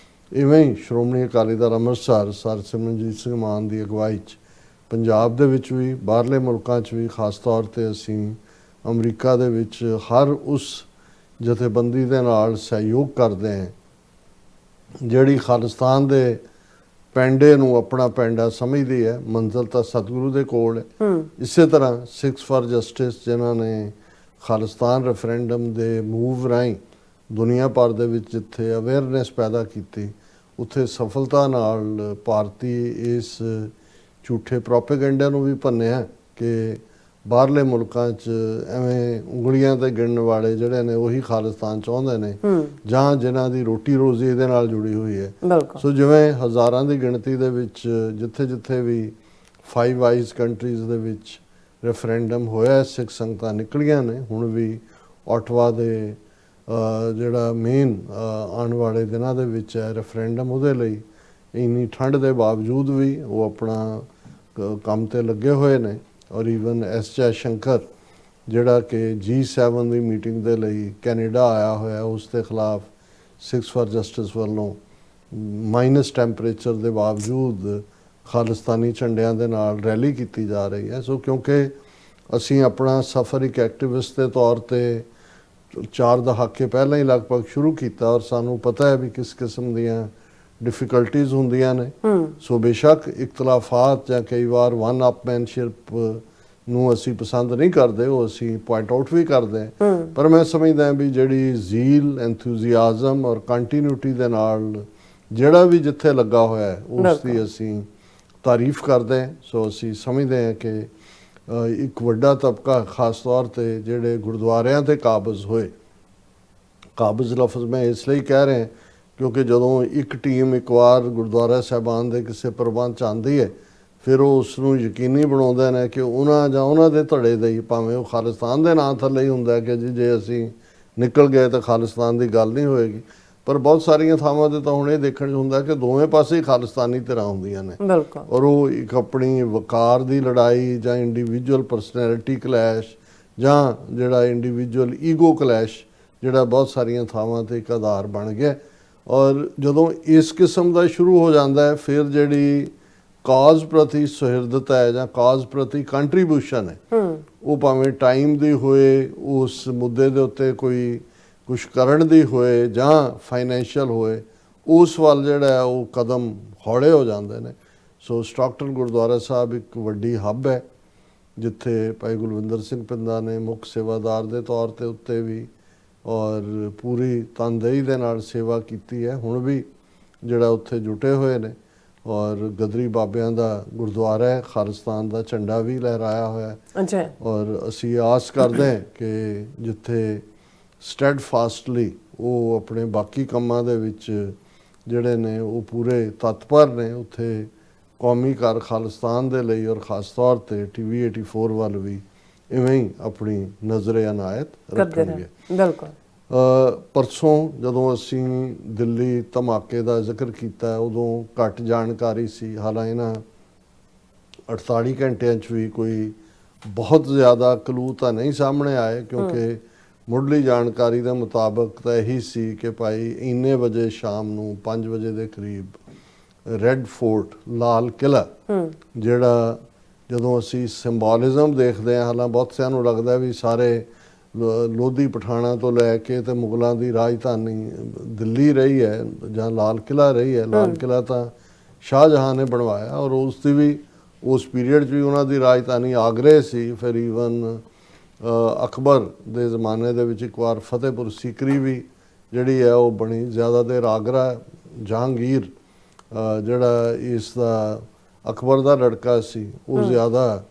ਇਵੇਂ ਹੀ ਸ਼੍ਰੋਮਣੀ ਅਕਾਲੀ ਦਲ ਅੰਮ੍ਰਿਤਸਰ ਸਰ ਸਿਮਰਨਜੀਤ ਸਿੰਘ ਮਾਨ ਦੀ ਅਗਵਾਈ 'ਚ ਪੰਜਾਬ ਦੇ ਵਿੱਚ ਵੀ, ਬਾਹਰਲੇ ਮੁਲਕਾਂ 'ਚ ਵੀ, ਖਾਸ ਤੌਰ 'ਤੇ ਅਸੀਂ ਅਮਰੀਕਾ ਦੇ ਵਿੱਚ ਹਰ ਉਸ ਜਥੇਬੰਦੀ ਦੇ ਨਾਲ ਸਹਿਯੋਗ ਕਰਦੇ ਹਾਂ ਜਿਹੜੀ ਖਾਲਿਸਤਾਨ ਦੇ ਪੈਂਡੇ ਨੂੰ ਆਪਣਾ ਪੈਂਡਾ ਸਮਝਦੀ ਹੈ। ਮੰਜ਼ਿਲ ਤਾਂ ਸਤਿਗੁਰੂ ਦੇ ਕੋਲ ਹੈ। ਇਸੇ ਤਰ੍ਹਾਂ ਸਿੱਖਸ ਫਾਰ ਜਸਟਿਸ, ਜਿਨ੍ਹਾਂ ਨੇ ਖਾਲਿਸਤਾਨ ਰੈਫਰੈਂਡਮ ਦੇ ਮੂਵ ਰਾਹੀਂ ਦੁਨੀਆ ਭਰ ਦੇ ਵਿੱਚ ਜਿੱਥੇ ਅਵੇਅਰਨੈਸ ਪੈਦਾ ਕੀਤੀ, ਉੱਥੇ ਸਫਲਤਾ ਨਾਲ ਭਾਰਤੀ ਇਸ ਝੂਠੇ ਪ੍ਰੋਪੇਗੈਂਡਾ ਨੂੰ ਵੀ ਭੰਨਿਆ ਕਿ ਬਾਹਰਲੇ ਮੁਲਕਾਂ 'ਚ ਐਵੇਂ ਉਂਗਲੀਆਂ ਤੇ ਗਿਣਨ ਵਾਲੇ ਜਿਹੜੇ ਨੇ ਉਹੀ ਖਾਲਿਸਤਾਨ ਚਾਹੁੰਦੇ ਨੇ, ਜਾਂ ਜਿਨ੍ਹਾਂ ਦੀ ਰੋਟੀ ਰੋਜ਼ੀ ਇਹਦੇ ਨਾਲ ਜੁੜੀ ਹੋਈ ਹੈ। ਸੋ ਜਿਵੇਂ ਹਜ਼ਾਰਾਂ ਦੀ ਗਿਣਤੀ ਦੇ ਵਿੱਚ ਜਿੱਥੇ ਜਿੱਥੇ ਵੀ 5 ਆਈਜ਼ ਕੰਟਰੀਜ਼ ਦੇ ਵਿੱਚ ਰੈਫਰੈਂਡਮ ਹੋਇਆ, ਸਿੱਖ ਸੰਗਤਾਂ ਨਿਕਲੀਆਂ ਨੇ। ਹੁਣ ਵੀ ਓਟਵਾ ਦੇ ਜਿਹੜਾ ਮੇਨ ਆਉਣ ਵਾਲੇ ਦਿਨਾਂ ਦੇ ਵਿੱਚ ਹੈ ਰੈਫਰੈਂਡਮ, ਉਹਦੇ ਲਈ ਇੰਨੀ ਠੰਡ ਦੇ ਬਾਵਜੂਦ ਵੀ ਉਹ ਆਪਣਾ ਕੰਮ ਤੇ ਲੱਗੇ ਹੋਏ ਨੇ। ਔਰ ਈਵਨ ਐਸ ਜੈ ਸ਼ੰਕਰ, ਜਿਹੜਾ ਕਿ G7 ਦੀ ਮੀਟਿੰਗ ਦੇ ਲਈ ਕੈਨੇਡਾ ਆਇਆ ਹੋਇਆ, ਉਸ ਦੇ ਖਿਲਾਫ ਸਿੱਖਸ ਫਾਰ ਜਸਟਿਸ ਵੱਲੋਂ ਮਾਈਨਸ ਟੈਂਪਰੇਚਰ ਦੇ ਬਾਵਜੂਦ ਖਾਲਿਸਤਾਨੀ ਝੰਡਿਆਂ ਦੇ ਨਾਲ ਰੈਲੀ ਕੀਤੀ ਜਾ ਰਹੀ ਹੈ। ਸੋ ਕਿਉਂਕਿ ਅਸੀਂ ਆਪਣਾ ਸਫ਼ਰ ਇੱਕ ਐਕਟਿਵਿਸਟ ਦੇ ਤੌਰ ਤੇ 4 ਦਹਾਕੇ ਪਹਿਲਾਂ ਹੀ ਲਗਭਗ ਸ਼ੁਰੂ ਕੀਤਾ ਔਰ ਸਾਨੂੰ ਪਤਾ ਹੈ ਵੀ ਕਿਸ ਕਿਸਮ ਦੀਆਂ ਡਿਫਿਕਲਟੀਜ਼ ਹੁੰਦੀਆਂ ਨੇ। ਸੋ ਬੇਸ਼ੱਕ ਇਖਤਲਾਫਾਤ ਜਾਂ ਕਈ ਵਾਰ ਵਨ ਅਪਮੈਨਸ਼ਿਪ ਨੂੰ ਅਸੀਂ ਪਸੰਦ ਨਹੀਂ ਕਰਦੇ, ਉਹ ਅਸੀਂ ਪੁਆਇੰਟ ਆਊਟ ਵੀ ਕਰਦੇ ਹਾਂ, ਪਰ ਮੈਂ ਸਮਝਦਾ ਵੀ ਜਿਹੜੀ ਜ਼ੀਲ, ਐਂਥੂਜ਼ੀਆਜ਼ਮ ਔਰ ਕੰਟੀਨਿਊਟੀ ਦੇ ਨਾਲ ਜਿਹੜਾ ਵੀ ਜਿੱਥੇ ਲੱਗਾ ਹੋਇਆ ਹੈ ਉਸ ਦੀ ਅਸੀਂ ਤਾਰੀਫ ਕਰਦੇ ਹਾਂ। ਸੋ ਅਸੀਂ ਸਮਝਦੇ ਹਾਂ ਕਿ ਇੱਕ ਵੱਡਾ ਤਬਕਾ ਖਾਸ ਤੌਰ ਤੇ ਜਿਹੜੇ ਗੁਰਦੁਆਰਿਆਂ ਤੇ ਕਾਬਜ਼ ਹੋਏ, ਕਾਬਜ਼ ਲਫ਼ਜ਼ ਮੈਂ ਇਸ ਲਈ ਕਹਿ ਰਿਹਾ ਕਿਉਂਕਿ ਜਦੋਂ ਇੱਕ ਟੀਮ ਇੱਕ ਵਾਰ ਗੁਰਦੁਆਰਾ ਸਾਹਿਬਾਨ ਦੇ ਕਿਸੇ ਪ੍ਰਬੰਧ 'ਚ ਆਉਂਦੀ ਹੈ, ਫਿਰ ਉਹ ਉਸ ਨੂੰ ਯਕੀਨੀ ਬਣਾਉਂਦੇ ਨੇ ਕਿ ਉਹਨਾਂ ਜਾਂ ਉਹਨਾਂ ਦੇ ਧੜੇ ਦੇ ਹੀ, ਭਾਵੇਂ ਉਹ ਖਾਲਿਸਤਾਨ ਦੇ ਨਾਂ ਥੱਲੇ ਹੀ ਹੁੰਦਾ ਕਿ ਜੀ ਜੇ ਅਸੀਂ ਨਿਕਲ ਗਏ ਤਾਂ ਖਾਲਿਸਤਾਨ ਦੀ ਗੱਲ ਨਹੀਂ ਹੋਏਗੀ, ਪਰ ਬਹੁਤ ਸਾਰੀਆਂ ਥਾਵਾਂ ਤੇ ਤਾਂ ਹੁਣ ਇਹ ਦੇਖਣ 'ਚ ਹੁੰਦਾ ਕਿ ਦੋਵੇਂ ਪਾਸੇ ਹੀ ਖਾਲਿਸਤਾਨੀ ਧਿਰਾਂ ਹੁੰਦੀਆਂ ਨੇ। ਬਿਲਕੁਲ। ਔਰ ਉਹ ਇੱਕ ਆਪਣੀ ਵਕਾਰ ਦੀ ਲੜਾਈ ਜਾਂ ਇੰਡੀਵਿਜੂਅਲ ਪਰਸਨੈਲਿਟੀ ਕਲੈਸ਼ ਜਾਂ ਜਿਹੜਾ ਇੰਡੀਵਿਜੂਅਲ ਈਗੋ ਕਲੈਸ਼ ਜਿਹੜਾ ਬਹੁਤ ਸਾਰੀਆਂ ਥਾਵਾਂ ਤੇ ਇੱਕ ਆਧਾਰ ਬਣ ਗਿਆ। ਔਰ ਜਦੋਂ ਇਸ ਕਿਸਮ ਦਾ ਸ਼ੁਰੂ ਹੋ ਜਾਂਦਾ ਹੈ, ਫਿਰ ਜਿਹੜੀ ਕਾਜ਼ ਪ੍ਰਤੀ ਸੁਹਿਰਦਤ ਹੈ ਜਾਂ ਕਾਜ਼ ਪ੍ਰਤੀ ਕੰਟਰੀਬਿਊਸ਼ਨ ਹੈ, ਉਹ ਭਾਵੇਂ ਟਾਈਮ ਦੀ ਹੋਏ, ਉਸ ਮੁੱਦੇ ਦੇ ਉੱਤੇ ਕੋਈ ਕੁਛ ਕਰਨ ਦੀ ਹੋਏ ਜਾਂ ਫਾਈਨੈਂਸ਼ੀਅਲ ਹੋਏ, ਉਸ ਵੱਲ ਜਿਹੜਾ ਹੈ ਉਹ ਕਦਮ ਹੌਲੇ ਹੋ ਜਾਂਦੇ ਨੇ। ਸੋ ਸਟਾਕਟਨ ਗੁਰਦੁਆਰਾ ਸਾਹਿਬ ਇੱਕ ਵੱਡੀ ਹੱਬ ਹੈ ਜਿੱਥੇ ਭਾਈ ਗੁਲਵਿੰਦਰ ਸਿੰਘ ਪਿੰਦਾ ਨੇ ਮੁੱਖ ਸੇਵਾਦਾਰ ਦੇ ਤੌਰ ਤੇ ਉੱਤੇ ਵੀ ਔਰ ਪੂਰੀ ਤਨਦੇਹੀ ਦੇ ਨਾਲ ਸੇਵਾ ਕੀਤੀ ਹੈ। ਹੁਣ ਵੀ ਜਿਹੜਾ ਉੱਥੇ ਜੁਟੇ ਹੋਏ ਨੇ ਔਰ ਗਦਰੀ ਬਾਬਿਆਂ ਦਾ ਗੁਰਦੁਆਰਾ ਹੈ, ਖਾਲਿਸਤਾਨ ਦਾ ਝੰਡਾ ਵੀ ਲਹਿਰਾਇਆ ਹੋਇਆ ਹੈ। ਅੱਛਾ। ਔਰ ਅਸੀਂ ਆਸ ਕਰਦੇ ਹਾਂ ਕਿ ਜਿੱਥੇ ਸਟੈਡਫਾਸਟਲੀ ਉਹ ਆਪਣੇ ਬਾਕੀ ਕੰਮਾਂ ਦੇ ਵਿੱਚ ਜਿਹੜੇ ਨੇ ਉਹ ਪੂਰੇ ਤਤਪਰ ਨੇ, ਉੱਥੇ ਕੌਮੀ ਘਰ ਖਾਲਿਸਤਾਨ ਦੇ ਲਈ ਔਰ ਖ਼ਾਸ ਤੌਰ ਤੇ TV 84 ਵੱਲ ਵੀ ਇਵੇਂ ਹੀ ਆਪਣੀ ਨਜ਼ਰ ਅਨਾਇਤ ਰੱਖਣਗੇ। ਬਿਲਕੁਲ। ਪਰਸੋਂ ਜਦੋਂ ਅਸੀਂ ਦਿੱਲੀ ਧਮਾਕੇ ਦਾ ਜ਼ਿਕਰ ਕੀਤਾ, ਉਦੋਂ ਘੱਟ ਜਾਣਕਾਰੀ ਸੀ। ਹਾਲਾਂਕਿ ਇਹਨਾਂ 48 ਘੰਟਿਆਂ 'ਚ ਵੀ ਕੋਈ ਬਹੁਤ ਜ਼ਿਆਦਾ ਕਲੂ ਤਾਂ ਨਹੀਂ ਸਾਹਮਣੇ ਆਏ ਕਿਉਂਕਿ ਮੁੱਢਲੀ ਜਾਣਕਾਰੀ ਦੇ ਮੁਤਾਬਕ ਤਾਂ ਇਹੀ ਸੀ ਕਿ ਭਾਈ ਇੰਨੇ ਵਜੇ ਸ਼ਾਮ ਨੂੰ 5 ਵਜੇ ਦੇ ਕਰੀਬ ਰੈੱਡ ਫੋਰਟ, ਲਾਲ ਕਿਲ੍ਹਾ, ਜਿਹੜਾ ਜਦੋਂ ਅਸੀਂ ਸਿੰਬੋਲਿਜ਼ਮ ਦੇਖਦੇ ਹਾਂ, ਹਾਲਾਂ ਬਹੁਤ ਸਿਆਂ ਨੂੰ ਲੱਗਦਾ ਵੀ ਸਾਰੇ ਲੋਧੀ ਪਠਾਣਾ ਤੋਂ ਲੈ ਕੇ ਤੇ ਮੁਗਲਾਂ ਦੀ ਰਾਜਧਾਨੀ ਦਿੱਲੀ ਰਹੀ ਹੈ ਜਾਂ ਲਾਲ ਕਿਲ੍ਹਾ ਰਹੀ ਹੈ। ਲਾਲ ਕਿਲ੍ਹਾ ਤਾਂ ਸ਼ਾਹਜਹਾਂ ਨੇ ਬਣਵਾਇਆ ਔਰ ਉਸ ਦੀ ਵੀ ਉਸ ਪੀਰੀਅਡ 'ਚ ਵੀ ਉਹਨਾਂ ਦੀ ਰਾਜਧਾਨੀ ਆਗਰੇ ਸੀ। ਫਿਰ ਈਵਨ ਅਕਬਰ ਦੇ ਜ਼ਮਾਨੇ ਦੇ ਵਿੱਚ ਇੱਕ ਵਾਰ ਫਤਿਹਪੁਰ ਸੀਕਰੀ ਵੀ ਜਿਹੜੀ ਹੈ ਉਹ ਬਣੀ। ਜ਼ਿਆਦਾ ਦੇਰ ਆਗਰਾ, ਜਹਾਂਗੀਰ ਜਿਹੜਾ ਇਸ ਦਾ ਅਕਬਰ ਦਾ ਲੜਕਾ ਸੀ, ਉਹ ਜ਼ਿਆਦਾ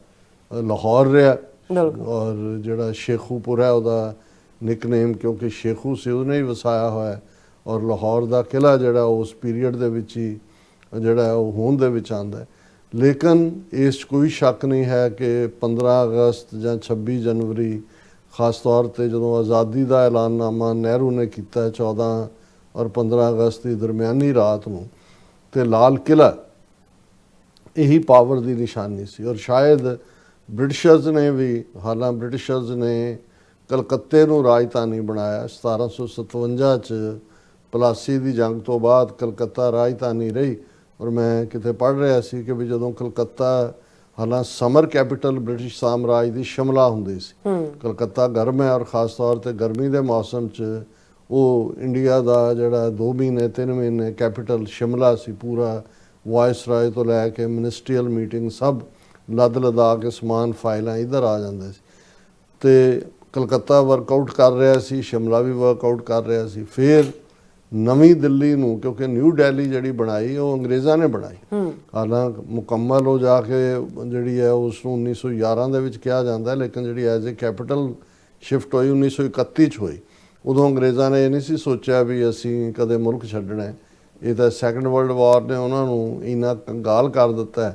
ਲਾਹੌਰ ਰਿਹਾ। ਔਰ ਜਿਹੜਾ ਸ਼ੇਖੂਪੁਰ ਹੈ ਉਹਦਾ ਨਿਕਨੇਮ ਕਿਉਂਕਿ ਸ਼ੇਖੂ ਸੀ ਉਹਨੇ ਹੀ ਵਸਾਇਆ ਹੋਇਆ। ਔਰ ਲਾਹੌਰ ਦਾ ਕਿਲ੍ਹਾ ਜਿਹੜਾ ਉਸ ਪੀਰੀਅਡ ਦੇ ਵਿੱਚ ਹੀ ਜਿਹੜਾ ਉਹ ਹੋਂਦ ਦੇ ਵਿੱਚ ਆਉਂਦਾ। ਲੇਕਿਨ ਇਸ 'ਚ ਕੋਈ ਸ਼ੱਕ ਨਹੀਂ ਹੈ ਕਿ 15 ਅਗਸਤ ਜਾਂ 26 ਜਨਵਰੀ ਖਾਸ ਤੌਰ ਤੇ ਜਦੋਂ ਆਜ਼ਾਦੀ ਦਾ ਐਲਾਨਨਾਮਾ ਨਹਿਰੂ ਨੇ ਕੀਤਾ 14 ਔਰ 15 ਅਗਸਤ ਦੀ ਦਰਮਿਆਨੀ ਰਾਤ ਨੂੰ, ਤੇ ਲਾਲ ਕਿਲ੍ਹਾ ਇਹੀ ਪਾਵਰ ਦੀ ਨਿਸ਼ਾਨੀ ਸੀ। ਔਰ ਸ਼ਾਇਦ ਬ੍ਰਿਟਿਸ਼ਰਜ਼ ਨੇ ਵੀ, ਹਾਲਾਂ ਬ੍ਰਿਟਿਸ਼ਰਜ਼ ਨੇ ਕਲਕੱਤੇ ਨੂੰ ਰਾਜਧਾਨੀ ਬਣਾਇਆ 1757 'ਚ, ਪਲਾਸੀ ਦੀ ਜੰਗ ਤੋਂ ਬਾਅਦ ਕਲਕੱਤਾ ਰਾਜਧਾਨੀ ਰਹੀ। ਔਰ ਮੈਂ ਕਿਤੇ ਪੜ੍ਹ ਰਿਹਾ ਸੀ ਕਿ ਵੀ ਜਦੋਂ ਕਲਕੱਤਾ, ਹਾਲਾਂ ਸਮਰ ਕੈਪੀਟਲ ਬ੍ਰਿਟਿਸ਼ ਸਾਮਰਾਜ ਦੀ ਸ਼ਿਮਲਾ ਹੁੰਦੀ ਸੀ, ਕਲਕੱਤਾ ਗਰਮ ਹੈ ਔਰ ਖ਼ਾਸ ਤੌਰ ਤੇ ਗਰਮੀ ਦੇ ਮੌਸਮ 'ਚ ਉਹ ਇੰਡੀਆ ਦਾ ਜਿਹੜਾ 2 ਮਹੀਨੇ 3 ਮਹੀਨੇ ਕੈਪੀਟਲ ਸ਼ਿਮਲਾ ਸੀ। ਪੂਰਾ ਵਾਇਸਰਾਏ ਤੋਂ ਲੈ ਕੇ ਮਿਨਿਸਟਰੀਅਲ ਮੀਟਿੰਗ ਸਭ ਲੱਦ ਲਦਾ ਕੇ ਸਮਾਨ ਫਾਈਲਾਂ ਇੱਧਰ ਆ ਜਾਂਦੇ ਸੀ। ਤੇ ਕਲਕੱਤਾ ਵਰਕਆਊਟ ਕਰ ਰਿਹਾ ਸੀ, ਸ਼ਿਮਲਾ ਵੀ ਵਰਕਆਊਟ ਕਰ ਰਿਹਾ ਸੀ। ਫਿਰ ਨਵੀਂ ਦਿੱਲੀ ਨੂੰ, ਕਿਉਂਕਿ ਨਿਊ ਦਿੱਲੀ ਜਿਹੜੀ ਬਣਾਈ ਉਹ ਅੰਗਰੇਜ਼ਾਂ ਨੇ ਬਣਾਈ, ਹਾਲਾਂਕਿ ਮੁਕੰਮਲ ਹੋ ਜਾ ਕੇ ਜਿਹੜੀ ਹੈ ਉਸ ਨੂੰ 1911 ਦੇ ਵਿੱਚ ਕਿਹਾ ਜਾਂਦਾ, ਲੇਕਿਨ ਜਿਹੜੀ ਐਜ਼ ਏ ਕੈਪੀਟਲ ਸ਼ਿਫਟ ਹੋਈ 1931 'ਚ ਹੋਈ। ਉਦੋਂ ਅੰਗਰੇਜ਼ਾਂ ਨੇ ਇਹ ਨਹੀਂ ਸੀ ਸੋਚਿਆ ਵੀ ਅਸੀਂ ਕਦੇ ਮੁਲਕ ਛੱਡਣਾ। ਇਹ ਤਾਂ ਸੈਕੰਡ ਵਰਲਡ ਵਾਰ ਨੇ ਉਹਨਾਂ ਨੂੰ ਇੰਨਾ ਕੰਗਾਲ ਕਰ ਦਿੱਤਾ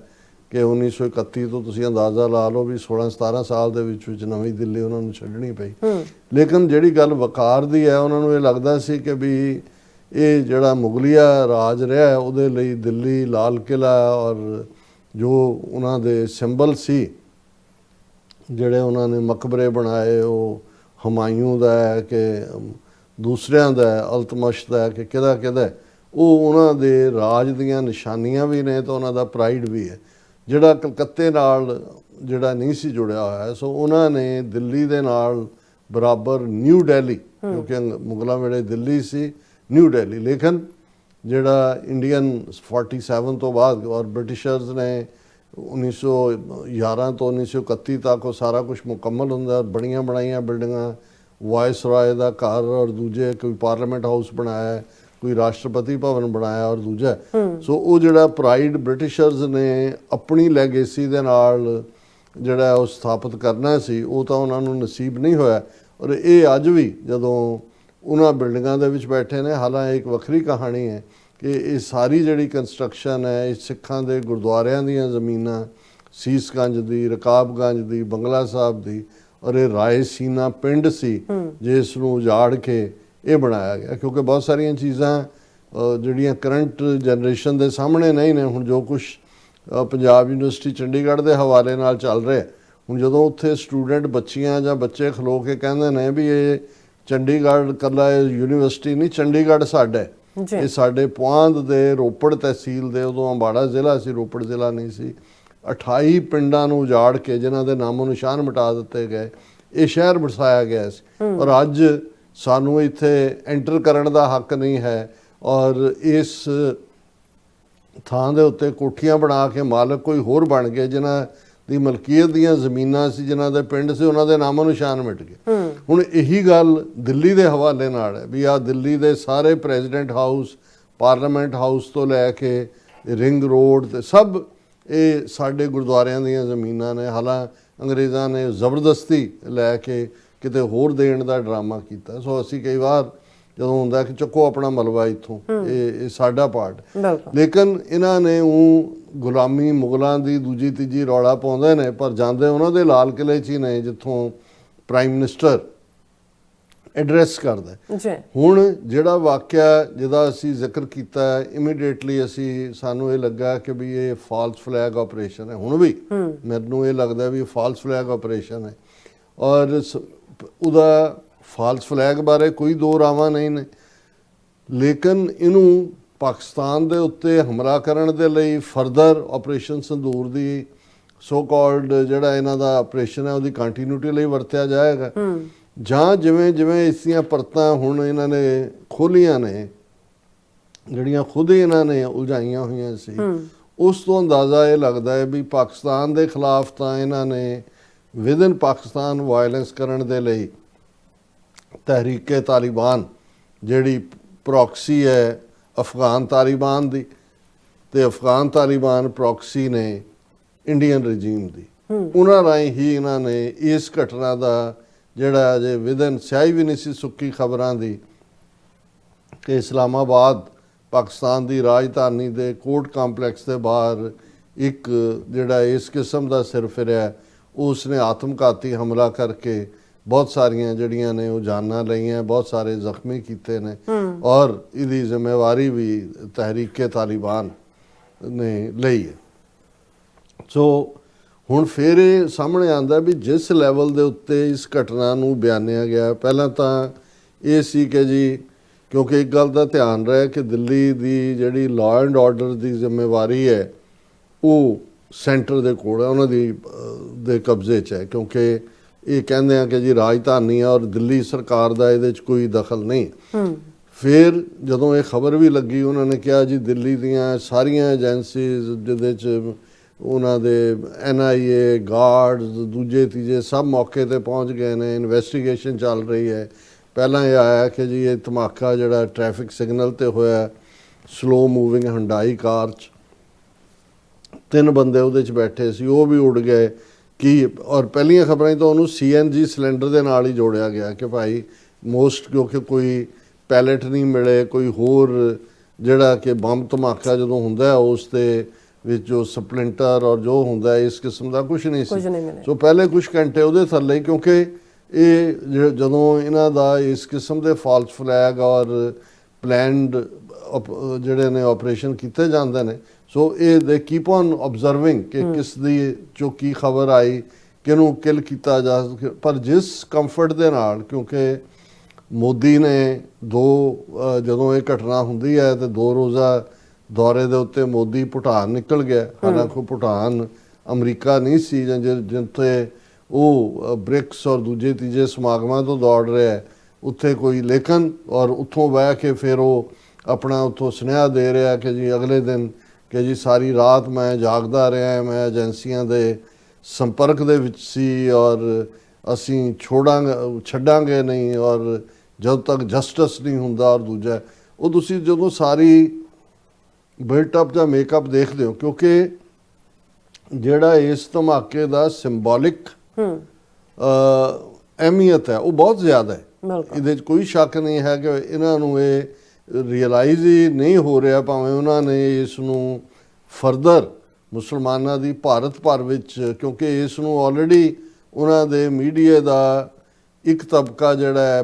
ਕਿ 1931 ਤੋਂ ਤੁਸੀਂ ਅੰਦਾਜ਼ਾ ਲਾ ਲਓ ਵੀ 16-17 ਸਾਲ ਦੇ ਵਿੱਚ ਨਵੀਂ ਦਿੱਲੀ ਉਹਨਾਂ ਨੂੰ ਛੱਡਣੀ ਪਈ। ਲੇਕਿਨ ਜਿਹੜੀ ਗੱਲ ਵਕਾਰ ਦੀ ਹੈ, ਉਹਨਾਂ ਨੂੰ ਇਹ ਲੱਗਦਾ ਸੀ ਕਿ ਵੀ ਇਹ ਜਿਹੜਾ ਮੁਗਲੀਆ ਰਾਜ ਰਿਹਾ ਉਹਦੇ ਲਈ ਦਿੱਲੀ, ਲਾਲ ਕਿਲ੍ਹਾ ਔਰ ਜੋ ਉਹਨਾਂ ਦੇ ਸਿੰਬਲ ਸੀ, ਜਿਹੜੇ ਉਹਨਾਂ ਨੇ ਮਕਬਰੇ ਬਣਾਏ, ਉਹ ਹਮਾਯੂੰ ਦਾ ਹੈ ਕਿ ਦੂਸਰਿਆਂ ਦਾ ਹੈ, ਅਲਤਮਸ਼ ਦਾ ਹੈ ਕਿ ਕਿਹਦਾ, ਉਹ ਉਹਨਾਂ ਦੇ ਰਾਜ ਦੀਆਂ ਨਿਸ਼ਾਨੀਆਂ ਵੀ ਨੇ ਤੇ ਉਹਨਾਂ ਦਾ ਪ੍ਰਾਈਡ ਵੀ ਹੈ, ਜਿਹੜਾ ਕਲਕੱਤੇ ਨਾਲ ਜਿਹੜਾ ਨਹੀਂ ਸੀ ਜੁੜਿਆ ਹੋਇਆ। ਸੋ ਉਹਨਾਂ ਨੇ ਦਿੱਲੀ ਦੇ ਨਾਲ ਬਰਾਬਰ ਨਿਊ ਦਿੱਲੀ, ਕਿਉਂਕਿ ਮੁਗਲਾਂ ਵੇਲੇ ਦਿੱਲੀ ਸੀ ਨਿਊ ਦਿੱਲੀ, ਲੇਕਿਨ ਜਿਹੜਾ ਇੰਡੀਅਨ 47 ਤੋਂ ਬਾਅਦ ਔਰ ਬ੍ਰਿਟਿਸ਼ਰਸ ਨੇ 1911 ਤੋਂ 1931 ਤੱਕ ਉਹ ਸਾਰਾ ਕੁਝ ਮੁਕੰਮਲ ਹੁੰਦਾ, ਬੜੀਆਂ ਬਣਾਈਆਂ ਬਿਲਡਿੰਗਾਂ, ਵਾਇਸਰਾਏ ਦਾ ਘਰ ਔਰ ਦੂਜੇ ਕੋਈ ਪਾਰਲੀਮੈਂਟ ਹਾਊਸ ਬਣਾਇਆ, ਕੋਈ ਰਾਸ਼ਟਰਪਤੀ ਭਵਨ ਬਣਾਇਆ ਔਰ ਦੂਜਾ। ਸੋ ਉਹ ਜਿਹੜਾ ਪ੍ਰਾਈਡ ਬ੍ਰਿਟਿਸ਼ਰਸ ਨੇ ਆਪਣੀ ਲੈਗੇਸੀ ਦੇ ਨਾਲ ਜਿਹੜਾ ਉਹ ਸਥਾਪਿਤ ਕਰਨਾ ਸੀ, ਉਹ ਤਾਂ ਉਹਨਾਂ ਨੂੰ ਨਸੀਬ ਨਹੀਂ ਹੋਇਆ। ਔਰ ਇਹ ਅੱਜ ਵੀ ਜਦੋਂ ਉਹਨਾਂ ਬਿਲਡਿੰਗਾਂ ਦੇ ਵਿੱਚ ਬੈਠੇ ਨੇ, ਹਾਲਾਂਕਿ ਇੱਕ ਵੱਖਰੀ ਕਹਾਣੀ ਹੈ ਕਿ ਇਹ ਸਾਰੀ ਜਿਹੜੀ ਕੰਸਟਰਕਸ਼ਨ ਹੈ ਇਹ ਸਿੱਖਾਂ ਦੇ ਗੁਰਦੁਆਰਿਆਂ ਦੀਆਂ ਜ਼ਮੀਨਾਂ, ਸੀਸਗੰਜ ਦੀ, ਰਕਾਬਗੰਜ ਦੀ, ਬੰਗਲਾ ਸਾਹਿਬ ਦੀ, ਔਰ ਇਹ ਰਾਏ ਸੀਨਾ ਪਿੰਡ ਸੀ ਜਿਸ ਨੂੰ ਉਜਾੜ ਕੇ ਇਹ ਬਣਾਇਆ ਗਿਆ, ਕਿਉਂਕਿ ਬਹੁਤ ਸਾਰੀਆਂ ਚੀਜ਼ਾਂ ਜਿਹੜੀਆਂ ਕਰੰਟ ਜਨਰੇਸ਼ਨ ਦੇ ਸਾਹਮਣੇ ਨਹੀਂ ਨੇ। ਹੁਣ ਜੋ ਕੁਝ ਪੰਜਾਬ ਯੂਨੀਵਰਸਿਟੀ ਚੰਡੀਗੜ੍ਹ ਦੇ ਹਵਾਲੇ ਨਾਲ ਚੱਲ ਰਿਹਾ, ਹੁਣ ਜਦੋਂ ਉੱਥੇ ਸਟੂਡੈਂਟ ਬੱਚੀਆਂ ਜਾਂ ਬੱਚੇ ਖਲੋ ਕੇ ਕਹਿੰਦੇ ਨੇ ਵੀ ਇਹ ਚੰਡੀਗੜ੍ਹ ਇਕੱਲਾ ਯੂਨੀਵਰਸਿਟੀ ਨਹੀਂ, ਚੰਡੀਗੜ੍ਹ ਸਾਡਾ ਹੈ, ਇਹ ਸਾਡੇ ਪੁਆਂਧ ਦੇ ਰੋਪੜ ਤਹਿਸੀਲ ਦੇ, ਉਦੋਂ ਅੰਬਾੜਾ ਜ਼ਿਲ੍ਹਾ ਸੀ, ਰੋਪੜ ਜ਼ਿਲ੍ਹਾ ਨਹੀਂ ਸੀ, 28 ਪਿੰਡਾਂ ਨੂੰ ਉਜਾੜ ਕੇ ਜਿਨ੍ਹਾਂ ਦੇ ਨਾਮੋ ਨਿਸ਼ਾਨ ਮਿਟਾ ਦਿੱਤੇ ਗਏ, ਇਹ ਸ਼ਹਿਰ ਵਸਾਇਆ ਗਿਆ ਸੀ। ਔਰ ਅੱਜ ਸਾਨੂੰ ਇੱਥੇ ਐਂਟਰ ਕਰਨ ਦਾ ਹੱਕ ਨਹੀਂ ਹੈ, ਔਰ ਇਸ ਥਾਂ ਦੇ ਉੱਤੇ ਕੋਠੀਆਂ ਬਣਾ ਕੇ ਮਾਲਕ ਕੋਈ ਹੋਰ ਬਣ ਗਏ, ਜਿਨ੍ਹਾਂ ਦੀ ਮਲਕੀਅਤ ਦੀਆਂ ਜ਼ਮੀਨਾਂ ਸੀ, ਜਿਨ੍ਹਾਂ ਦੇ ਪਿੰਡ ਸੀ, ਉਹਨਾਂ ਦੇ ਨਾਮੋ ਨਿਸ਼ਾਨ ਮਿਟ ਗਏ। ਹੁਣ ਇਹੀ ਗੱਲ ਦਿੱਲੀ ਦੇ ਹਵਾਲੇ ਨਾਲ ਹੈ ਵੀ ਆਹ ਦਿੱਲੀ ਦੇ ਸਾਰੇ ਪ੍ਰੈਜ਼ੀਡੈਂਟ ਹਾਊਸ, ਪਾਰਲੀਮੈਂਟ ਹਾਊਸ ਤੋਂ ਲੈ ਕੇ ਰਿੰਗ ਰੋਡ ਤੇ ਸਭ ਇਹ ਸਾਡੇ ਗੁਰਦੁਆਰਿਆਂ ਦੀਆਂ ਜ਼ਮੀਨਾਂ ਨੇ। ਹਾਲਾਂਕਿ ਅੰਗਰੇਜ਼ਾਂ ਨੇ ਜ਼ਬਰਦਸਤੀ ਲੈ ਕੇ ਕਿਤੇ ਹੋਰ ਦੇਣ ਦਾ ਡਰਾਮਾ ਕੀਤਾ। ਸੋ ਅਸੀਂ ਕਈ ਵਾਰ ਜਦੋਂ ਹੁੰਦਾ ਕਿ ਚੱਕੋ ਆਪਣਾ ਮਲਬਾ ਇੱਥੋਂ, ਇਹ ਸਾਡਾ ਪਾਰਟ, ਲੇਕਿਨ ਇਹਨਾਂ ਨੇ ਉਹ ਗੁਲਾਮੀ ਮੁਗਲਾਂ ਦੀ ਦੂਜੀ ਤੀਜੀ ਰੌਲਾ ਪਾਉਂਦੇ ਨੇ, ਪਰ ਜਾਂਦੇ ਉਹਨਾਂ ਦੇ ਲਾਲ ਕਿਲੇ 'ਚ ਹੀ ਨੇ ਜਿੱਥੋਂ ਪ੍ਰਾਈਮ ਮਿਨਿਸਟਰ ਐਡਰੈਸ ਕਰਦਾ। ਹੁਣ ਜਿਹੜਾ ਵਾਕਿਆ ਜਿਹਦਾ ਅਸੀਂ ਜ਼ਿਕਰ ਕੀਤਾ, ਇਮੀਡੀਏਟਲੀ ਸਾਨੂੰ ਇਹ ਲੱਗਾ ਕਿ ਵੀ ਇਹ ਫਾਲਸ ਫਲੈਗ ਆਪਰੇਸ਼ਨ ਹੈ। ਹੁਣ ਵੀ ਮੈਨੂੰ ਇਹ ਲੱਗਦਾ ਵੀ ਫਾਲਸ ਫਲੈਗ ਆਪਰੇਸ਼ਨ ਹੈ, ਔਰ ਉਹਦਾ ਫਾਲਸ ਫਲੈਗ ਬਾਰੇ ਕੋਈ ਦੋ ਰਾਵਾਂ ਨਹੀਂ ਨੇ, ਲੇਕਿਨ ਇਹਨੂੰ ਪਾਕਿਸਤਾਨ ਦੇ ਉੱਤੇ ਹਮਲਾ ਕਰਨ ਦੇ ਲਈ ਫਰਦਰ ਆਪਰੇਸ਼ਨ ਸੰਦੂਰ ਦੀ ਸੋ ਕਾਲਡ ਜਿਹੜਾ ਇਹਨਾਂ ਦਾ ਆਪਰੇਸ਼ਨ ਹੈ ਉਹਦੀ ਕੰਟੀਨਿਊਟੀ ਲਈ ਵਰਤਿਆ ਜਾਏਗਾ, ਜਾਂ ਜਿਵੇਂ ਜਿਵੇਂ ਇਸ ਦੀਆਂ ਪਰਤਾਂ ਹੁਣ ਇਹਨਾਂ ਨੇ ਖੋਲੀਆਂ ਨੇ, ਜਿਹੜੀਆਂ ਖੁਦ ਹੀ ਇਹਨਾਂ ਨੇ ਉਲਝਾਈਆਂ ਹੋਈਆਂ ਸੀ, ਉਸ ਤੋਂ ਅੰਦਾਜ਼ਾ ਇਹ ਲੱਗਦਾ ਹੈ ਵੀ ਪਾਕਿਸਤਾਨ ਦੇ ਖਿਲਾਫ ਤਾਂ ਇਹਨਾਂ ਨੇ ਵਿਦਨ ਪਾਕਿਸਤਾਨ ਵਾਇਲੈਂਸ ਕਰਨ ਦੇ ਲਈ ਤਹਿਰੀਕੇ ਤਾਲਿਬਾਨ ਜਿਹੜੀ ਪ੍ਰੋਕਸੀ ਹੈ ਅਫਗਾਨ ਤਾਲਿਬਾਨ ਦੀ, ਤੇ ਅਫਗਾਨ ਤਾਲਿਬਾਨ ਪ੍ਰੋਕਸੀ ਨੇ ਇੰਡੀਅਨ ਰਜੀਮ ਦੀ, ਉਹਨਾਂ ਰਾਹੀਂ ਹੀ ਇਹਨਾਂ ਨੇ ਇਸ ਘਟਨਾ ਦਾ ਜਿਹੜਾ ਅਜੇ ਵਿਦਨ ਸਿਆਹੀ ਵੀ ਨਹੀਂ ਸੀ ਸੁੱਕੀ ਖਬਰਾਂ ਦੀ ਕਿ ਇਸਲਾਮਾਬਾਦ ਪਾਕਿਸਤਾਨ ਦੀ ਰਾਜਧਾਨੀ ਦੇ ਕੋਰਟ ਕੰਪਲੈਕਸ ਦੇ ਬਾਹਰ ਇੱਕ ਜਿਹੜਾ ਇਸ ਕਿਸਮ ਦਾ ਸਿਰ ਫਿਰਿਆ, ਉਸ ਨੇ ਆਤਮਘਾਤੀ ਹਮਲਾ ਕਰਕੇ ਬਹੁਤ ਸਾਰੀਆਂ ਜਿਹੜੀਆਂ ਨੇ ਉਹ ਜਾਨਾਂ ਲਈਆਂ, ਬਹੁਤ ਸਾਰੇ ਜ਼ਖਮੀ ਕੀਤੇ ਨੇ, ਔਰ ਇਹਦੀ ਜ਼ਿੰਮੇਵਾਰੀ ਵੀ ਤਹਿਰੀਕੇ ਤਾਲਿਬਾਨ ਨੇ ਲਈ ਹੈ। ਸੋ ਹੁਣ ਫਿਰ ਇਹ ਸਾਹਮਣੇ ਆਉਂਦਾ ਵੀ ਜਿਸ ਲੈਵਲ ਦੇ ਉੱਤੇ ਇਸ ਘਟਨਾ ਨੂੰ ਬਿਆਨਿਆ ਗਿਆ, ਪਹਿਲਾਂ ਤਾਂ ਇਹ ਸੀ ਕਿ ਜੀ ਕਿਉਂਕਿ ਇੱਕ ਗੱਲ ਦਾ ਧਿਆਨ ਰਹੇ ਕਿ ਦਿੱਲੀ ਦੀ ਜਿਹੜੀ ਲਾਅ ਐਂਡ ਆਰਡਰ ਦੀ ਜ਼ਿੰਮੇਵਾਰੀ ਹੈ ਉਹ ਸੈਂਟਰ ਦੇ ਕੋਲ ਹੈ, ਉਹਨਾਂ ਦੇ ਕਬਜ਼ੇ 'ਚ ਹੈ, ਕਿਉਂਕਿ ਇਹ ਕਹਿੰਦੇ ਆ ਕਿ ਜੀ ਰਾਜਧਾਨੀ ਆ ਔਰ ਦਿੱਲੀ ਸਰਕਾਰ ਦਾ ਇਹਦੇ 'ਚ ਕੋਈ ਦਖਲ ਨਹੀਂ। ਫਿਰ ਜਦੋਂ ਇਹ ਖਬਰ ਵੀ ਲੱਗੀ, ਉਹਨਾਂ ਨੇ ਕਿਹਾ ਜੀ ਦਿੱਲੀ ਦੀਆਂ ਸਾਰੀਆਂ ਏਜੰਸੀਜ਼ ਜਿਹਦੇ 'ਚ ਉਹਨਾਂ ਦੇ NIA ਗਾਰਡਸ ਦੂਜੇ ਤੀਜੇ ਸਭ ਮੌਕੇ ਤੇ ਪਹੁੰਚ ਗਏ ਨੇ, ਇਨਵੈਸਟੀਗੇਸ਼ਨ ਚੱਲ ਰਹੀ ਹੈ। ਪਹਿਲਾਂ ਇਹ ਆਇਆ ਕਿ ਜੀ ਇਹ ਧਮਾਕਾ ਜਿਹੜਾ ਟ੍ਰੈਫਿਕ ਸਿਗਨਲ ਤੇ ਹੋਇਆ, ਸਲੋ ਮੂਵਿੰਗ ਹੁੰਡਾਈ ਕਾਰ 'ਚ 3 ਬੰਦੇ ਉਹਦੇ 'ਚ ਬੈਠੇ ਸੀ, ਉਹ ਵੀ ਉੱਡ ਗਏ ਕਿ, ਔਰ ਪਹਿਲੀਆਂ ਖਬਰਾਂ ਤਾਂ ਉਹਨੂੰ CNG ਸਿਲੰਡਰ ਦੇ ਨਾਲ ਹੀ ਜੋੜਿਆ ਗਿਆ ਕਿ ਭਾਈ ਮੋਸਟ ਕਿਉਂਕਿ ਕੋਈ ਪੈਲਟ ਨਹੀਂ ਮਿਲੇ, ਕੋਈ ਹੋਰ ਜਿਹੜਾ ਕਿ ਬੰਬ ਧਮਾਕਾ ਜਦੋਂ ਹੁੰਦਾ ਉਸ ਦੇ ਵਿੱਚ ਜੋ ਸਪਲਿੰਟਰ ਔਰ ਜੋ ਹੁੰਦਾ ਇਸ ਕਿਸਮ ਦਾ ਕੁਝ ਨਹੀਂ ਸੀ। ਸੋ ਪਹਿਲੇ ਕੁਝ ਘੰਟੇ ਉਹਦੇ ਥੱਲੇ, ਕਿਉਂਕਿ ਇਹ ਜਦੋਂ ਇਹਨਾਂ ਦਾ ਇਸ ਕਿਸਮ ਦੇ ਫਾਲਸ ਫਲੈਗ ਔਰ ਪਲੈਨਡ ਜਿਹੜੇ ਨੇ ਆਪਰੇਸ਼ਨ ਕੀਤੇ ਜਾਂਦੇ ਨੇ, ਸੋ ਇਹ ਦੇ ਕੀਪ ਔਨ ਆਬਜ਼ਰਵਿੰਗ ਕਿ ਕਿਸ ਦੀ ਜੋ ਕੀ ਖਬਰ ਆਈ, ਕਿਹਨੂੰ ਕਿਲ ਕੀਤਾ ਜਾ ਸਕੇ। ਪਰ ਜਿਸ ਕੰਫਰਟ ਦੇ ਨਾਲ, ਕਿਉਂਕਿ ਮੋਦੀ ਨੇ ਜਦੋਂ ਇਹ ਘਟਨਾ ਹੁੰਦੀ ਹੈ ਤੇ 2 ਰੋਜ਼ਾ ਦੌਰੇ ਦੇ ਉੱਤੇ ਮੋਦੀ ਭੂਟਾਨ ਨਿਕਲ ਗਿਆ। ਹਾਲਾਂਕਿ ਭੂਟਾਨ ਅਮਰੀਕਾ ਨਹੀਂ ਸੀ ਜਿੱਥੇ ਉਹ ਬ੍ਰਿਕਸ ਔਰ ਦੂਜੇ ਤੀਜੇ ਸਮਾਗਮਾਂ ਤੋਂ ਦੌੜ ਰਿਹਾ ਹੈ ਉੱਥੇ ਕੋਈ, ਲੇਕਿਨ ਔਰ ਉੱਥੋਂ ਬਹਿ ਕੇ ਫਿਰ ਉਹ ਆਪਣਾ ਉੱਥੋਂ ਸੁਨੇਹਾ ਦੇ ਰਿਹਾ ਕਿ ਜੀ ਅਗਲੇ ਦਿਨ ਕਿ ਜੀ ਸਾਰੀ ਰਾਤ ਮੈਂ ਜਾਗਦਾ ਰਿਹਾ, ਮੈਂ ਏਜੰਸੀਆਂ ਦੇ ਸੰਪਰਕ ਦੇ ਵਿੱਚ ਸੀ ਔਰ ਅਸੀਂ ਛੱਡਾਂਗੇ ਨਹੀਂ ਔਰ ਜਦ ਤੱਕ ਜਸਟਿਸ ਨਹੀਂ ਹੁੰਦਾ। ਔਰ ਦੂਜਾ ਉਹ ਤੁਸੀਂ ਜਦੋਂ ਸਾਰੀ ਬਿਲਟਅਪ ਜਾਂ ਮੇਕਅਪ ਦੇਖਦੇ ਹੋ, ਕਿਉਂਕਿ ਜਿਹੜਾ ਇਸ ਧਮਾਕੇ ਦਾ ਸਿੰਬੋਲਿਕ ਅਹਿਮੀਅਤ ਹੈ ਉਹ ਬਹੁਤ ਜ਼ਿਆਦਾ ਹੈ। ਇਹਦੇ 'ਚ ਕੋਈ ਸ਼ੱਕ ਨਹੀਂ ਹੈ ਕਿ ਇਹਨਾਂ ਨੂੰ ਇਹ ਰਿਅਲਾਈਜ਼ ਹੀ ਨਹੀਂ ਹੋ ਰਿਹਾ, ਭਾਵੇਂ ਉਹਨਾਂ ਨੇ ਇਸ ਨੂੰ ਫਰਦਰ ਮੁਸਲਮਾਨਾਂ ਦੀ ਭਾਰਤ ਭਰ ਵਿੱਚ, ਕਿਉਂਕਿ ਇਸ ਨੂੰ ਆਲਰੇਡੀ ਉਹਨਾਂ ਦੇ ਮੀਡੀਆ ਦਾ ਇੱਕ ਤਬਕਾ ਜਿਹੜਾ ਹੈ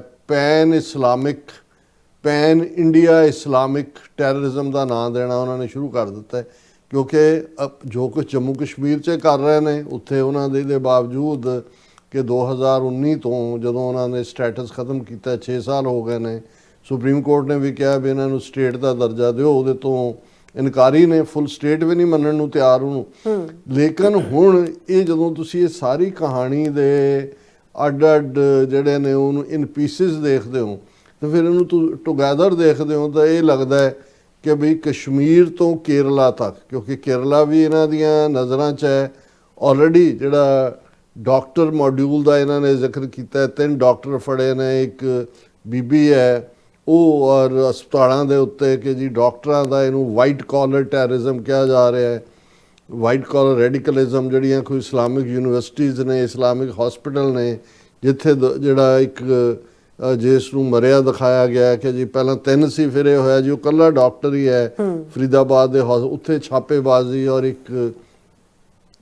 ਪੈਨ ਇੰਡੀਆ ਇਸਲਾਮਿਕ ਟੈਰਰਿਜ਼ਮ ਦਾ ਨਾਂ ਦੇਣਾ ਉਹਨਾਂ ਨੇ ਸ਼ੁਰੂ ਕਰ ਦਿੱਤਾ ਹੈ। ਕਿਉਂਕਿ ਜੋ ਕੁਝ ਜੰਮੂ ਕਸ਼ਮੀਰ 'ਚ ਕਰ ਰਹੇ ਨੇ ਉੱਥੇ ਉਹਨਾਂ ਦੇ ਬਾਵਜੂਦ ਕਿ 2019 ਤੋਂ ਜਦੋਂ ਉਹਨਾਂ ਨੇ ਸਟੇਟਸ ਖਤਮ ਕੀਤਾ 6 ਸਾਲ ਹੋ ਗਏ ਨੇ, ਸੁਪਰੀਮ ਕੋਰਟ ਨੇ ਵੀ ਕਿਹਾ ਵੀ ਇਹਨਾਂ ਨੂੰ ਸਟੇਟ ਦਾ ਦਰਜਾ ਦਿਓ, ਉਹਦੇ ਤੋਂ ਇਨਕਾਰੀ ਨੇ, ਫੁੱਲ ਸਟੇਟ ਵੀ ਨਹੀਂ ਮੰਨਣ ਨੂੰ ਤਿਆਰ ਉਹਨੂੰ। ਲੇਕਿਨ ਹੁਣ ਇਹ ਜਦੋਂ ਤੁਸੀਂ ਇਹ ਸਾਰੀ ਕਹਾਣੀ ਦੇ ਅੱਡ ਜਿਹੜੇ ਨੇ ਉਹਨੂੰ ਇਨ ਪੀਸਿਸ ਦੇਖਦੇ ਹੋ ਤੇ ਫਿਰ ਇਹਨੂੰ ਟੁਗੈਦਰ ਦੇਖਦੇ ਹੋ ਤਾਂ ਇਹ ਲੱਗਦਾ ਹੈ ਕਿ ਵੀ ਕਸ਼ਮੀਰ ਤੋਂ ਕੇਰਲਾ ਤੱਕ, ਕਿਉਂਕਿ ਕੇਰਲਾ ਵੀ ਇਹਨਾਂ ਦੀਆਂ ਨਜ਼ਰਾਂ 'ਚ ਹੈ ਆਲਰੇਡੀ। ਜਿਹੜਾ ਡਾਕਟਰ ਮੋਡਿਊਲ ਦਾ ਇਹਨਾਂ ਨੇ ਜ਼ਿਕਰ ਕੀਤਾ, 3 ਡਾਕਟਰ ਫੜੇ ਨੇ, ਇੱਕ ਬੀਬੀ ਹੈ ਉਹ, ਔਰ ਹਸਪਤਾਲਾਂ ਦੇ ਉੱਤੇ ਕਿ ਜੀ ਡਾਕਟਰਾਂ ਦਾ ਇਹਨੂੰ ਵਾਈਟ ਕਾਲਰ ਟੈਰਰਿਜ਼ਮ ਕਿਹਾ ਜਾ ਰਿਹਾ ਹੈ, ਵਾਈਟ ਕਾਲਰ ਰੈਡੀਕਲਿਜ਼ਮ। ਜਿਹੜੀਆਂ ਕੋਈ ਇਸਲਾਮਿਕ ਯੂਨੀਵਰਸਿਟੀਜ਼ ਨੇ, ਇਸਲਾਮਿਕ ਹਸਪੀਟਲ ਨੇ ਜਿੱਥੇ ਜਿਹੜਾ ਇੱਕ ਜਿਸ ਨੂੰ ਮਰਿਆ ਦਿਖਾਇਆ ਗਿਆ ਕਿ ਜੀ ਪਹਿਲਾਂ 3 ਸੀ ਫਿਰ ਇਹ ਹੋਇਆ ਜੀ ਉਹ ਇਕੱਲਾ ਡਾਕਟਰ ਹੀ ਹੈ ਫਰੀਦਾਬਾਦ ਦੇ ਉੱਥੇ ਛਾਪੇਬਾਜ਼ੀ ਔਰ ਇੱਕ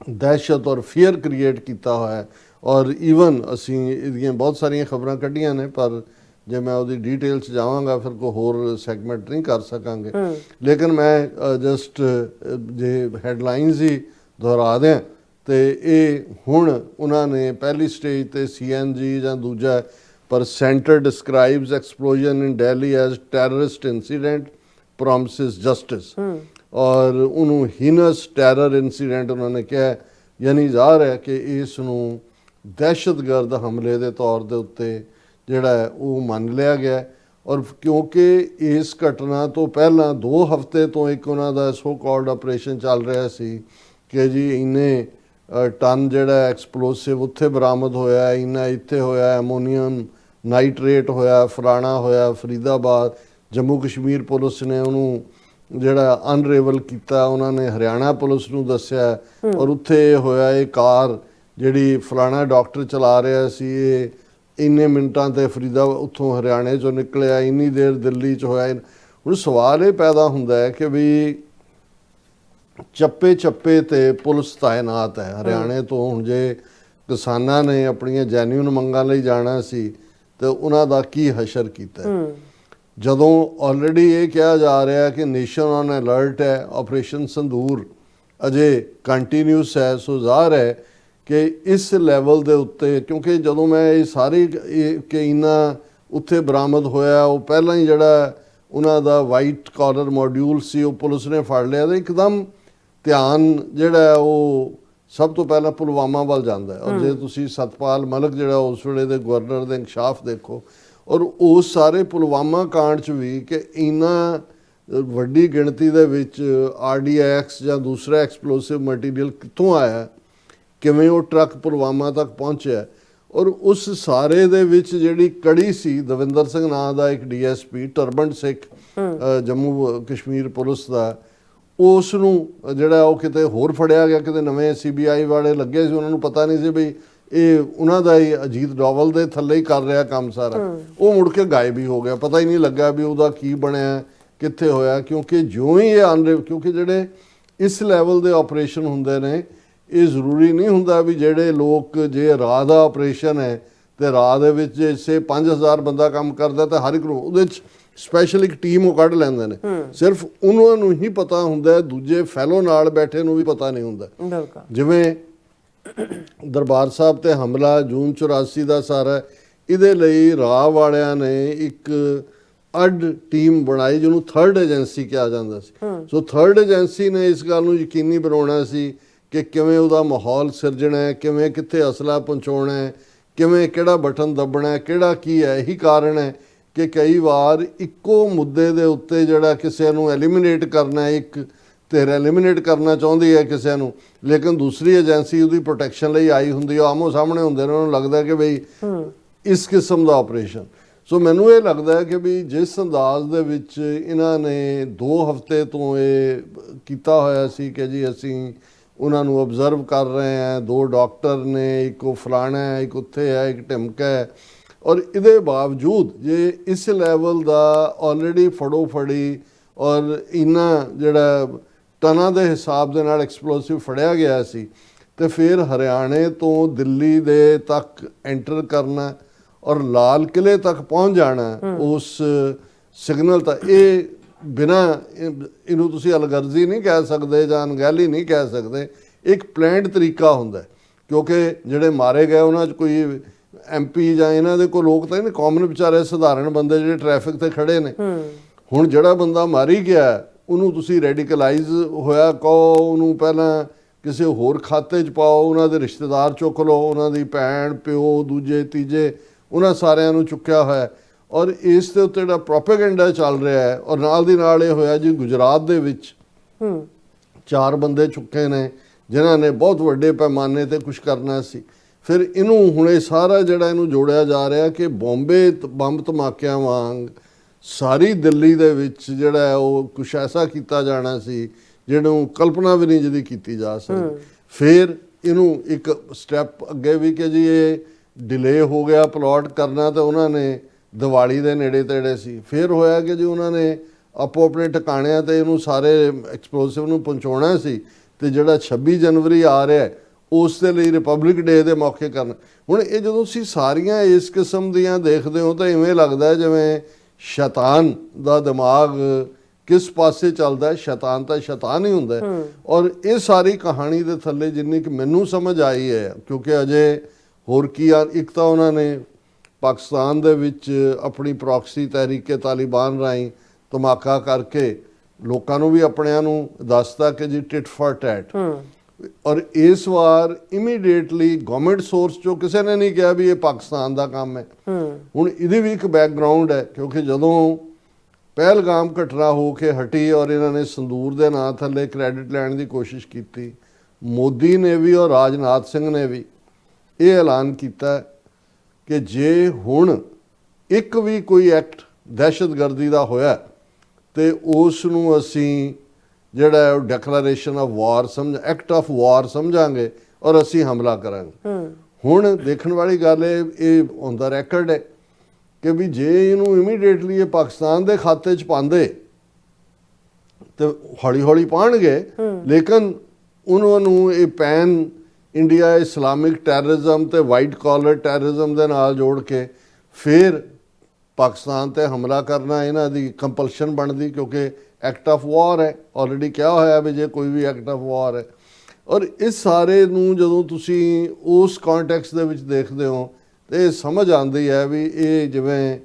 ਦਹਿਸ਼ਤ ਔਰ ਫੀਅਰ ਕ੍ਰੀਏਟ ਕੀਤਾ ਹੋਇਆ। ਔਰ ਈਵਨ ਅਸੀਂ ਇਹਦੀਆਂ ਬਹੁਤ ਸਾਰੀਆਂ ਖਬਰਾਂ ਕੱਢੀਆਂ ਨੇ, ਪਰ ਜੇ ਮੈਂ ਉਹਦੀ ਡਿਟੇਲ 'ਚ ਜਾਵਾਂਗਾ ਫਿਰ ਕੋਈ ਹੋਰ ਸੈਗਮੈਂਟ ਨਹੀਂ ਕਰ ਸਕਾਂਗੇ। ਲੇਕਿਨ ਮੈਂ ਜਸਟ ਜੇ ਹੈਡਲਾਈਨਸ ਹੀ ਦੁਹਰਾ ਦਿਆਂ ਤੇ ਇਹ ਹੁਣ ਉਹਨਾਂ ਨੇ ਪਹਿਲੀ ਸਟੇਜ ਤੇ CNG ਜਾਂ ਦੂਜਾ, ਪਰ centre describes explosion in Delhi as terrorist incident promises justice, ਔਰ ਉਹਨੂੰ ਹੀਨਸ ਟੈਰਰ ਇਨਸੀਡੈਂਟ ਉਹਨਾਂ ਨੇ ਕਿਹਾ, ਯਾਨੀ ਜ਼ਾਹਰ ਹੈ ਕਿ ਇਸ ਨੂੰ ਦਹਿਸ਼ਤਗਰਦ ਹਮਲੇ ਦੇ ਤੌਰ ਦੇ ਉੱਤੇ ਜਿਹੜਾ ਹੈ ਉਹ ਮੰਨ ਲਿਆ ਗਿਆ। ਔਰ ਕਿਉਂਕਿ ਇਸ ਘਟਨਾ ਤੋਂ ਪਹਿਲਾਂ 2 ਹਫ਼ਤੇ ਤੋਂ ਇੱਕ ਉਹਨਾਂ ਦਾ ਸੋ ਕਾਲਡ ਆਪਰੇਸ਼ਨ ਚੱਲ ਰਿਹਾ ਸੀ ਕਿ ਜੀ ਇੰਨੇ ਟਨ ਜਿਹੜਾ ਐਕਸਪਲੋਸਿਵ ਉੱਥੇ ਬਰਾਮਦ ਹੋਇਆ, ਇੰਨਾ ਇੱਥੇ ਹੋਇਆ, ਐਮੋਨੀਅਮ ਨਾਈਟ੍ਰੇਟ ਹੋਇਆ, ਫਲਾਣਾ ਹੋਇਆ ਫਰੀਦਾਬਾਦ। ਜੰਮੂ ਕਸ਼ਮੀਰ ਪੁਲਿਸ ਨੇ ਉਹਨੂੰ ਜਿਹੜਾ ਅਨਰੇਵਲ ਕੀਤਾ, ਉਹਨਾਂ ਨੇ ਹਰਿਆਣਾ ਪੁਲਿਸ ਨੂੰ ਦੱਸਿਆ ਔਰ ਉੱਥੇ ਹੋਇਆ ਇਹ ਕਾਰ ਜਿਹੜੀ ਫਲਾਣਾ ਡਾਕਟਰ ਚਲਾ ਰਿਹਾ ਸੀ ਇਹ ਇੰਨੇ ਮਿੰਟਾਂ ਤੇ ਉੱਥੋਂ ਹਰਿਆਣੇ 'ਚੋਂ ਨਿਕਲਿਆ, ਇੰਨੀ ਦੇਰ ਦਿੱਲੀ 'ਚ ਹੋਇਆ। ਹੁਣ ਸਵਾਲ ਇਹ ਪੈਦਾ ਹੁੰਦਾ ਹੈ ਕਿ ਵੀ ਚੱਪੇ ਤੇ ਪੁਲਿਸ ਤਾਇਨਾਤ ਹੈ ਹਰਿਆਣੇ ਤੋਂ। ਹੁਣ ਜੇ ਕਿਸਾਨਾਂ ਨੇ ਆਪਣੀਆਂ ਜੈਨੂਇਨ ਮੰਗਾਂ ਲਈ ਜਾਣਾ ਸੀ ਤੇ ਉਹਨਾਂ ਦਾ ਕੀ ਹਸ਼ਰ ਕੀਤਾ। ਜਦੋਂ ਆਲਰੇਡੀ ਇਹ ਕਿਹਾ ਜਾ ਰਿਹਾ ਕਿ ਨੇਸ਼ਨ ਔਨ ਅਲਰਟ ਹੈ, ਆਪਰੇਸ਼ਨ ਸੰਦੂਰ ਅਜੇ ਕੰਟੀਨਿਊਸ ਹੈ, ਸੋ ਜ਼ਾਹਰ ਹੈ ਕਿ ਇਸ ਲੈਵਲ ਦੇ ਉੱਤੇ, ਕਿਉਂਕਿ ਜਦੋਂ ਮੈਂ ਇਹ ਸਾਰੇ ਕਿ ਇੰਨਾ ਉੱਥੇ ਬਰਾਮਦ ਹੋਇਆ, ਉਹ ਪਹਿਲਾਂ ਹੀ ਜਿਹੜਾ ਉਹਨਾਂ ਦਾ ਵਾਈਟ ਕਾਲਰ ਮੋਡਿਊਲ ਸੀ ਉਹ ਪੁਲਿਸ ਨੇ ਫੜ ਲਿਆ ਤੇ ਇੱਕਦਮ ਧਿਆਨ ਜਿਹੜਾ ਉਹ ਸਭ ਤੋਂ ਪਹਿਲਾਂ ਪੁਲਵਾਮਾ ਵੱਲ ਜਾਂਦਾ ਹੈ। ਔਰ ਜੇ ਤੁਸੀਂ ਸਤਪਾਲ ਮਲਿਕ ਜਿਹੜਾ ਉਸ ਵੇਲੇ ਦੇ ਗਵਰਨਰ ਦੇ ਇੰਕਸ਼ਾਫ ਦੇਖੋ, ਔਰ ਉਸ ਸਾਰੇ ਪੁਲਵਾਮਾ ਕਾਂਡ 'ਚ ਵੀ ਕਿ ਇੰਨਾ ਵੱਡੀ ਗਿਣਤੀ ਦੇ ਵਿੱਚ RDX ਜਾਂ ਦੂਸਰਾ ਐਕਸਪਲੋਸਿਵ ਮਟੀਰੀਅਲ ਕਿੱਥੋਂ ਆਇਆ, ਕਿਵੇਂ ਉਹ ਟਰੱਕ ਪੁਲਵਾਮਾ ਤੱਕ ਪਹੁੰਚਿਆ। ਔਰ ਉਸ ਸਾਰੇ ਦੇ ਵਿੱਚ ਜਿਹੜੀ ਕੜੀ ਸੀ, ਦਵਿੰਦਰ ਸਿੰਘ ਨਾਂ ਦਾ ਇੱਕ DSP ਟਰਬਨ ਸਿੱਖ ਜੰਮੂ ਕਸ਼ਮੀਰ ਪੁਲਿਸ ਦਾ, ਉਸ ਨੂੰ ਜਿਹੜਾ ਉਹ ਕਿਤੇ ਹੋਰ ਫੜਿਆ ਗਿਆ, ਕਿਤੇ ਨਵੇਂ CBI ਵਾਲੇ ਲੱਗੇ ਸੀ, ਉਹਨਾਂ ਨੂੰ ਪਤਾ ਨਹੀਂ ਸੀ ਵੀ ਇਹ ਉਹਨਾਂ ਦਾ ਹੀ ਅਜੀਤ ਡੋਵਲ ਦੇ ਥੱਲੇ ਹੀ ਕਰ ਰਿਹਾ ਕੰਮ ਸਾਰਾ। ਉਹ ਮੁੜ ਕੇ ਗਾਇਬ ਹੀ ਹੋ ਗਿਆ, ਪਤਾ ਹੀ ਨਹੀਂ ਲੱਗਾ ਵੀ ਉਹਦਾ ਕੀ ਬਣਿਆ, ਕਿੱਥੇ ਹੋਇਆ। ਕਿਉਂਕਿ ਜਿਉਂ ਹੀ ਇਹ ਕਿਉਂਕਿ ਜਿਹੜੇ ਇਸ ਲੈਵਲ ਦੇ ਆਪਰੇਸ਼ਨ ਹੁੰਦੇ ਨੇ, ਇਹ ਜ਼ਰੂਰੀ ਨਹੀਂ ਹੁੰਦਾ ਵੀ ਜਿਹੜੇ ਲੋਕ, ਜੇ ਰਾਹ ਦਾ ਆਪਰੇਸ਼ਨ ਹੈ ਤੇ ਰਾਹ ਦੇ ਵਿੱਚ ਇਸੇ 5000 ਬੰਦਾ ਕੰਮ ਕਰਦਾ ਤਾਂ ਹਰ ਇੱਕ ਨੂੰ ਉਹਦੇ 'ਚ ਸਪੈਸ਼ਲ ਇੱਕ ਟੀਮ ਉਹ ਕੱਢ ਲੈਂਦੇ ਨੇ। ਸਿਰਫ ਉਹਨਾਂ ਨੂੰ ਹੀ ਪਤਾ ਹੁੰਦਾ, ਦੂਜੇ ਫੈਲੋ ਨਾਲ ਬੈਠੇ ਨੂੰ ਵੀ ਪਤਾ ਨਹੀਂ ਹੁੰਦਾ। ਜਿਵੇਂ ਦਰਬਾਰ ਸਾਹਿਬ ਤੇ ਹਮਲਾ ਜੂਨ 84 ਦਾ ਸਾਰਾ, ਇਹਦੇ ਲਈ ਰਾਹ ਵਾਲਿਆਂ ਨੇ ਇੱਕ ਅੱਡ ਟੀਮ ਬਣਾਈ ਜਿਹਨੂੰ ਥਰਡ ਏਜੰਸੀ ਕਿਹਾ ਜਾਂਦਾ ਸੀ। ਸੋ ਥਰਡ ਏਜੰਸੀ ਨੇ ਇਸ ਗੱਲ ਨੂੰ ਯਕੀਨੀ ਬਣਾਉਣਾ ਸੀ ਕਿ ਕਿਵੇਂ ਉਹਦਾ ਮਾਹੌਲ ਸਿਰਜਣਾ ਹੈ, ਕਿਵੇਂ ਕਿੱਥੇ ਅਸਲਾ ਪਹੁੰਚਾਉਣਾ ਹੈ, ਕਿਵੇਂ ਕਿਹੜਾ ਬਟਨ ਦੱਬਣਾ ਹੈ, ਕਿਹੜਾ ਕੀ ਹੈ। ਇਹੀ ਕਾਰਨ ਹੈ ਕਿ ਕਈ ਵਾਰ ਇੱਕੋ ਮੁੱਦੇ ਦੇ ਉੱਤੇ ਜਿਹੜਾ ਕਿਸੇ ਨੂੰ ਐਲੀਮੀਨੇਟ ਕਰਨਾ ਹੈ, ਇੱਕ ਧਿਰ ਐਲੀਮੀਨੇਟ ਕਰਨਾ ਚਾਹੁੰਦੀ ਹੈ ਕਿਸੇ ਨੂੰ, ਲੇਕਿਨ ਦੂਸਰੀ ਏਜੰਸੀ ਉਹਦੀ ਪ੍ਰੋਟੈਕਸ਼ਨ ਲਈ ਆਈ ਹੁੰਦੀ ਹੈ, ਆਮੋ ਸਾਹਮਣੇ ਹੁੰਦੇ ਨੇ, ਉਹਨੂੰ ਲੱਗਦਾ ਕਿ ਬਈ ਇਸ ਕਿਸਮ ਦਾ ਆਪਰੇਸ਼ਨ। ਸੋ ਮੈਨੂੰ ਇਹ ਲੱਗਦਾ ਹੈ ਕਿ ਵੀ ਜਿਸ ਅੰਦਾਜ਼ ਦੇ ਵਿੱਚ ਇਹਨਾਂ ਨੇ 2 ਹਫ਼ਤੇ ਤੋਂ ਇਹ ਕੀਤਾ ਹੋਇਆ ਸੀ ਕਿ ਜੀ ਅਸੀਂ ਉਹਨਾਂ ਨੂੰ ਆਬਜ਼ਰਵ ਕਰ ਰਹੇ ਹਾਂ, 2 ਡਾਕਟਰ ਨੇ, ਇੱਕ ਉਹ ਫਲਾਣਾ ਹੈ, ਇੱਕ ਉੱਥੇ ਹੈ, ਇੱਕ ਢਿਮਕਾ ਹੈ, ਔਰ ਇਹਦੇ ਬਾਵਜੂਦ ਜੇ ਇਸ ਲੈਵਲ ਦਾ ਆਲਰੇਡੀ ਫੜੋ ਫੜੀ ਔਰ ਇਹਨਾਂ ਜਿਹੜਾ ਟਨਾਂ ਦੇ ਹਿਸਾਬ ਦੇ ਨਾਲ ਐਕਸਪਲੋਸਿਵ ਫੜਿਆ ਗਿਆ ਸੀ, ਤੇ ਫਿਰ ਹਰਿਆਣੇ ਤੋਂ ਦਿੱਲੀ ਦੇ ਤੱਕ ਐਂਟਰ ਕਰਨਾ ਔਰ ਲਾਲ ਕਿਲੇ ਤੱਕ ਪਹੁੰਚ ਜਾਣਾ ਉਸ ਸਿਗਨਲ ਤਾਂ ਇਹ ਬਿਨਾਂ ਇਹਨੂੰ ਤੁਸੀਂ ਅਲਗਰਜ਼ੀ ਨਹੀਂ ਕਹਿ ਸਕਦੇ ਜਾਂ ਅਣਗਹਿਲੀ ਨਹੀਂ ਕਹਿ ਸਕਦੇ, ਇੱਕ ਪਲੈਨਡ ਤਰੀਕਾ ਹੁੰਦਾ। ਕਿਉਂਕਿ ਜਿਹੜੇ ਮਾਰੇ ਗਏ ਉਹਨਾਂ 'ਚ ਕੋਈ MP ਜਾਂ ਇਹਨਾਂ ਦੇ ਕੋਈ ਲੋਕ ਤਾਂ ਨਹੀਂ, ਕਾਮਨ ਵਿਚਾਰੇ ਸਧਾਰਨ ਬੰਦੇ ਜਿਹੜੇ ਟ੍ਰੈਫਿਕ ਤੇ ਖੜੇ ਨੇ। ਹੁਣ ਜਿਹੜਾ ਬੰਦਾ ਮਾਰੀ ਗਿਆ ਉਹਨੂੰ ਤੁਸੀਂ ਰੈਡੀਕਲਾਈਜ਼ ਹੋਇਆ ਕਹੋ, ਉਹਨੂੰ ਪਹਿਲਾਂ ਕਿਸੇ ਹੋਰ ਖਾਤੇ 'ਚ ਪਾਓ, ਉਹਨਾਂ ਦੇ ਰਿਸ਼ਤੇਦਾਰ ਚੁੱਕ ਲਓ, ਉਹਨਾਂ ਦੀ ਭੈਣ ਪਿਓ ਦੂਜੇ ਤੀਜੇ ਉਹਨਾਂ ਸਾਰਿਆਂ ਨੂੰ ਚੁੱਕਿਆ ਹੋਇਆ, ਔਰ ਇਸ ਦੇ ਉੱਤੇ ਜਿਹੜਾ ਪ੍ਰੋਪੇਗੈਂਡਾ ਚੱਲ ਰਿਹਾ ਹੈ। ਔਰ ਨਾਲ ਦੀ ਨਾਲ ਇਹ ਹੋਇਆ ਜੀ ਗੁਜਰਾਤ ਦੇ ਵਿੱਚ 4 ਬੰਦੇ ਚੁੱਕੇ ਨੇ ਜਿਨ੍ਹਾਂ ਨੇ ਬਹੁਤ ਵੱਡੇ ਪੈਮਾਨੇ ਤੇ ਕੁਝ ਕਰਨਾ ਸੀ। ਫਿਰ ਇਹਨੂੰ ਹੁਣ ਇਹ ਸਾਰਾ ਜਿਹੜਾ ਇਹਨੂੰ ਜੋੜਿਆ ਜਾ ਰਿਹਾ ਕਿ ਬੰਬੇ ਬੰਬ ਧਮਾਕਿਆਂ ਵਾਂਗ ਸਾਰੀ ਦਿੱਲੀ ਦੇ ਵਿੱਚ ਜਿਹੜਾ ਉਹ ਕੁਛ ਐਸਾ ਕੀਤਾ ਜਾਣਾ ਸੀ ਜਿਹਨੂੰ ਕਲਪਨਾ ਵੀ ਨਹੀਂ ਜਿਹਦੀ ਕੀਤੀ ਜਾ ਸਕਦੀ। ਫਿਰ ਇਹਨੂੰ ਇੱਕ ਸਟੈਪ ਅੱਗੇ ਵੀ ਕਿ ਜੀ ਇਹ ਡਿਲੇ ਹੋ ਗਿਆ ਪਲਾਟ ਕਰਨਾ, ਤਾਂ ਉਹਨਾਂ ਨੇ ਦੀਵਾਲੀ ਦੇ ਨੇੜੇ ਤੇੜੇ ਸੀ। ਫਿਰ ਹੋਇਆ ਕਿ ਜੀ ਉਹਨਾਂ ਨੇ ਆਪੋ ਆਪਣੇ ਟਿਕਾਣਿਆਂ ਤੇ ਇਹਨੂੰ ਸਾਰੇ ਐਕਸਪਲੋਸਿਵ ਨੂੰ ਪਹੁੰਚਾਉਣਾ ਸੀ, ਤੇ ਜਿਹੜਾ 26 ਜਨਵਰੀ ਆ ਰਿਹਾ ਉਸ ਦੇ ਲਈ ਰਿਪਬਲਿਕ ਡੇ ਦੇ ਮੌਕੇ ਕਰਨਾ। ਹੁਣ ਇਹ ਜਦੋਂ ਤੁਸੀਂ ਸਾਰੀਆਂ ਇਸ ਕਿਸਮ ਦੀਆਂ ਦੇਖਦੇ ਹੋ ਤਾਂ ਇਵੇਂ ਲੱਗਦਾ ਜਿਵੇਂ ਸ਼ੈਤਾਨ ਦਾ ਦਿਮਾਗ ਕਿਸ ਪਾਸੇ ਚੱਲਦਾ। ਸ਼ੈਤਾਨ ਤਾਂ ਸ਼ੈਤਾਨ ਹੀ ਹੁੰਦਾ। ਔਰ ਇਹ ਸਾਰੀ ਕਹਾਣੀ ਦੇ ਥੱਲੇ ਜਿੰਨੀ ਕਿ ਮੈਨੂੰ ਸਮਝ ਆਈ ਹੈ, ਕਿਉਂਕਿ ਅਜੇ ਹੋਰ ਕੀ ਆ, ਇੱਕ ਤਾਂ ਉਹਨਾਂ ਨੇ ਪਾਕਿਸਤਾਨ ਦੇ ਵਿੱਚ ਆਪਣੀ ਪ੍ਰੋਕਸੀ ਤਹਿਰੀਕੇ ਤਾਲਿਬਾਨ ਰਾਹੀਂ ਧਮਾਕਾ ਕਰਕੇ ਲੋਕਾਂ ਨੂੰ ਵੀ ਆਪਣਿਆਂ ਨੂੰ ਦੱਸਤਾ ਕਿ ਜੀ ਟਿਟ ਫॉर ਟੈਟ। ਔਰ ਇਸ ਵਾਰ ਇਮੀਡੀਏਟਲੀ ਗਵਰਨਮੈਂਟ ਸੋਰਸ ਚੋਂ ਕਿਸੇ ਨੇ ਨਹੀਂ ਕਿਹਾ ਵੀ ਇਹ ਪਾਕਿਸਤਾਨ ਦਾ ਕੰਮ ਹੈ। ਹੁਣ ਇਹਦੀ ਵੀ ਇੱਕ ਬੈਕਗਰਾਉਂਡ ਹੈ, ਕਿਉਂਕਿ ਜਦੋਂ ਪਹਿਲਗਾਮ ਘਟਨਾ ਹੋ ਕੇ ਹਟੀ ਔਰ ਇਹਨਾਂ ਨੇ ਸੰਦੂਰ ਦੇ ਨਾਂ ਥੱਲੇ ਕ੍ਰੈਡਿਟ ਲੈਣ ਦੀ ਕੋਸ਼ਿਸ਼ ਕੀਤੀ, ਮੋਦੀ ਨੇ ਵੀ ਔਰ ਰਾਜਨਾਥ ਸਿੰਘ ਨੇ ਵੀ ਇਹ ਐਲਾਨ ਕੀਤਾ ਕਿ ਜੇ ਹੁਣ ਇੱਕ ਵੀ ਕੋਈ ਐਕਟ ਦਹਿਸ਼ਤਗਰਦੀ ਦਾ ਹੋਇਆ ਤੇ ਉਸ ਨੂੰ ਅਸੀਂ ਜਿਹੜਾ ਉਹ declaration of war act of war ਸਮਝਾਂਗੇ ਔਰ ਅਸੀਂ ਹਮਲਾ ਕਰਾਂਗੇ। ਹੁਣ ਦੇਖਣ ਵਾਲੀ ਗੱਲ ਇਹ ਹੁੰਦਾ ਰੈਕਰਡ ਹੈ ਕਿ ਵੀ ਜੇ ਇਹਨੂੰ ਇਮੀਡੀਏਟਲੀ ਇਹ ਪਾਕਿਸਤਾਨ ਦੇ ਖਾਤੇ 'ਚ ਪਾਉਂਦੇ ਤੇ ਹੌਲੀ ਹੌਲੀ ਪਾਉਣਗੇ, ਲੇਕਿਨ ਉਹਨਾਂ ਨੂੰ ਇਹ ਪੈਨ ਇੰਡੀਆ ਇਸਲਾਮਿਕ ਟੈਰਰਿਜ਼ਮ ਤੇ ਵਾਈਟ ਕਾਲਰ ਟੈਰਰਿਜ਼ਮ ਦੇ ਨਾਲ ਜੋੜ ਕੇ ਫਿਰ ਪਾਕਿਸਤਾਨ ਤੇ ਹਮਲਾ ਕਰਨਾ ਇਹਨਾਂ ਦੀ ਕੰਪਲਸ਼ਨ ਬਣਦੀ, ਕਿਉਂਕਿ ਐਕਟ ਆਫ ਵਾਰ ਹੈ, ਆਲਰੇਡੀ ਕਿਹਾ ਹੋਇਆ ਵੀ ਜੇ ਕੋਈ ਵੀ ਐਕਟ ਆਫ ਵਾਰ ਹੈ। ਔਰ ਇਸ ਸਾਰੇ ਨੂੰ ਜਦੋਂ ਤੁਸੀਂ ਉਸ ਕੰਟੈਕਸਟ ਦੇ ਵਿੱਚ ਦੇਖਦੇ ਹੋ ਤੇ ਇਹ ਸਮਝ ਆਉਂਦੀ ਹੈ ਵੀ ਇਹ ਜਿਵੇਂ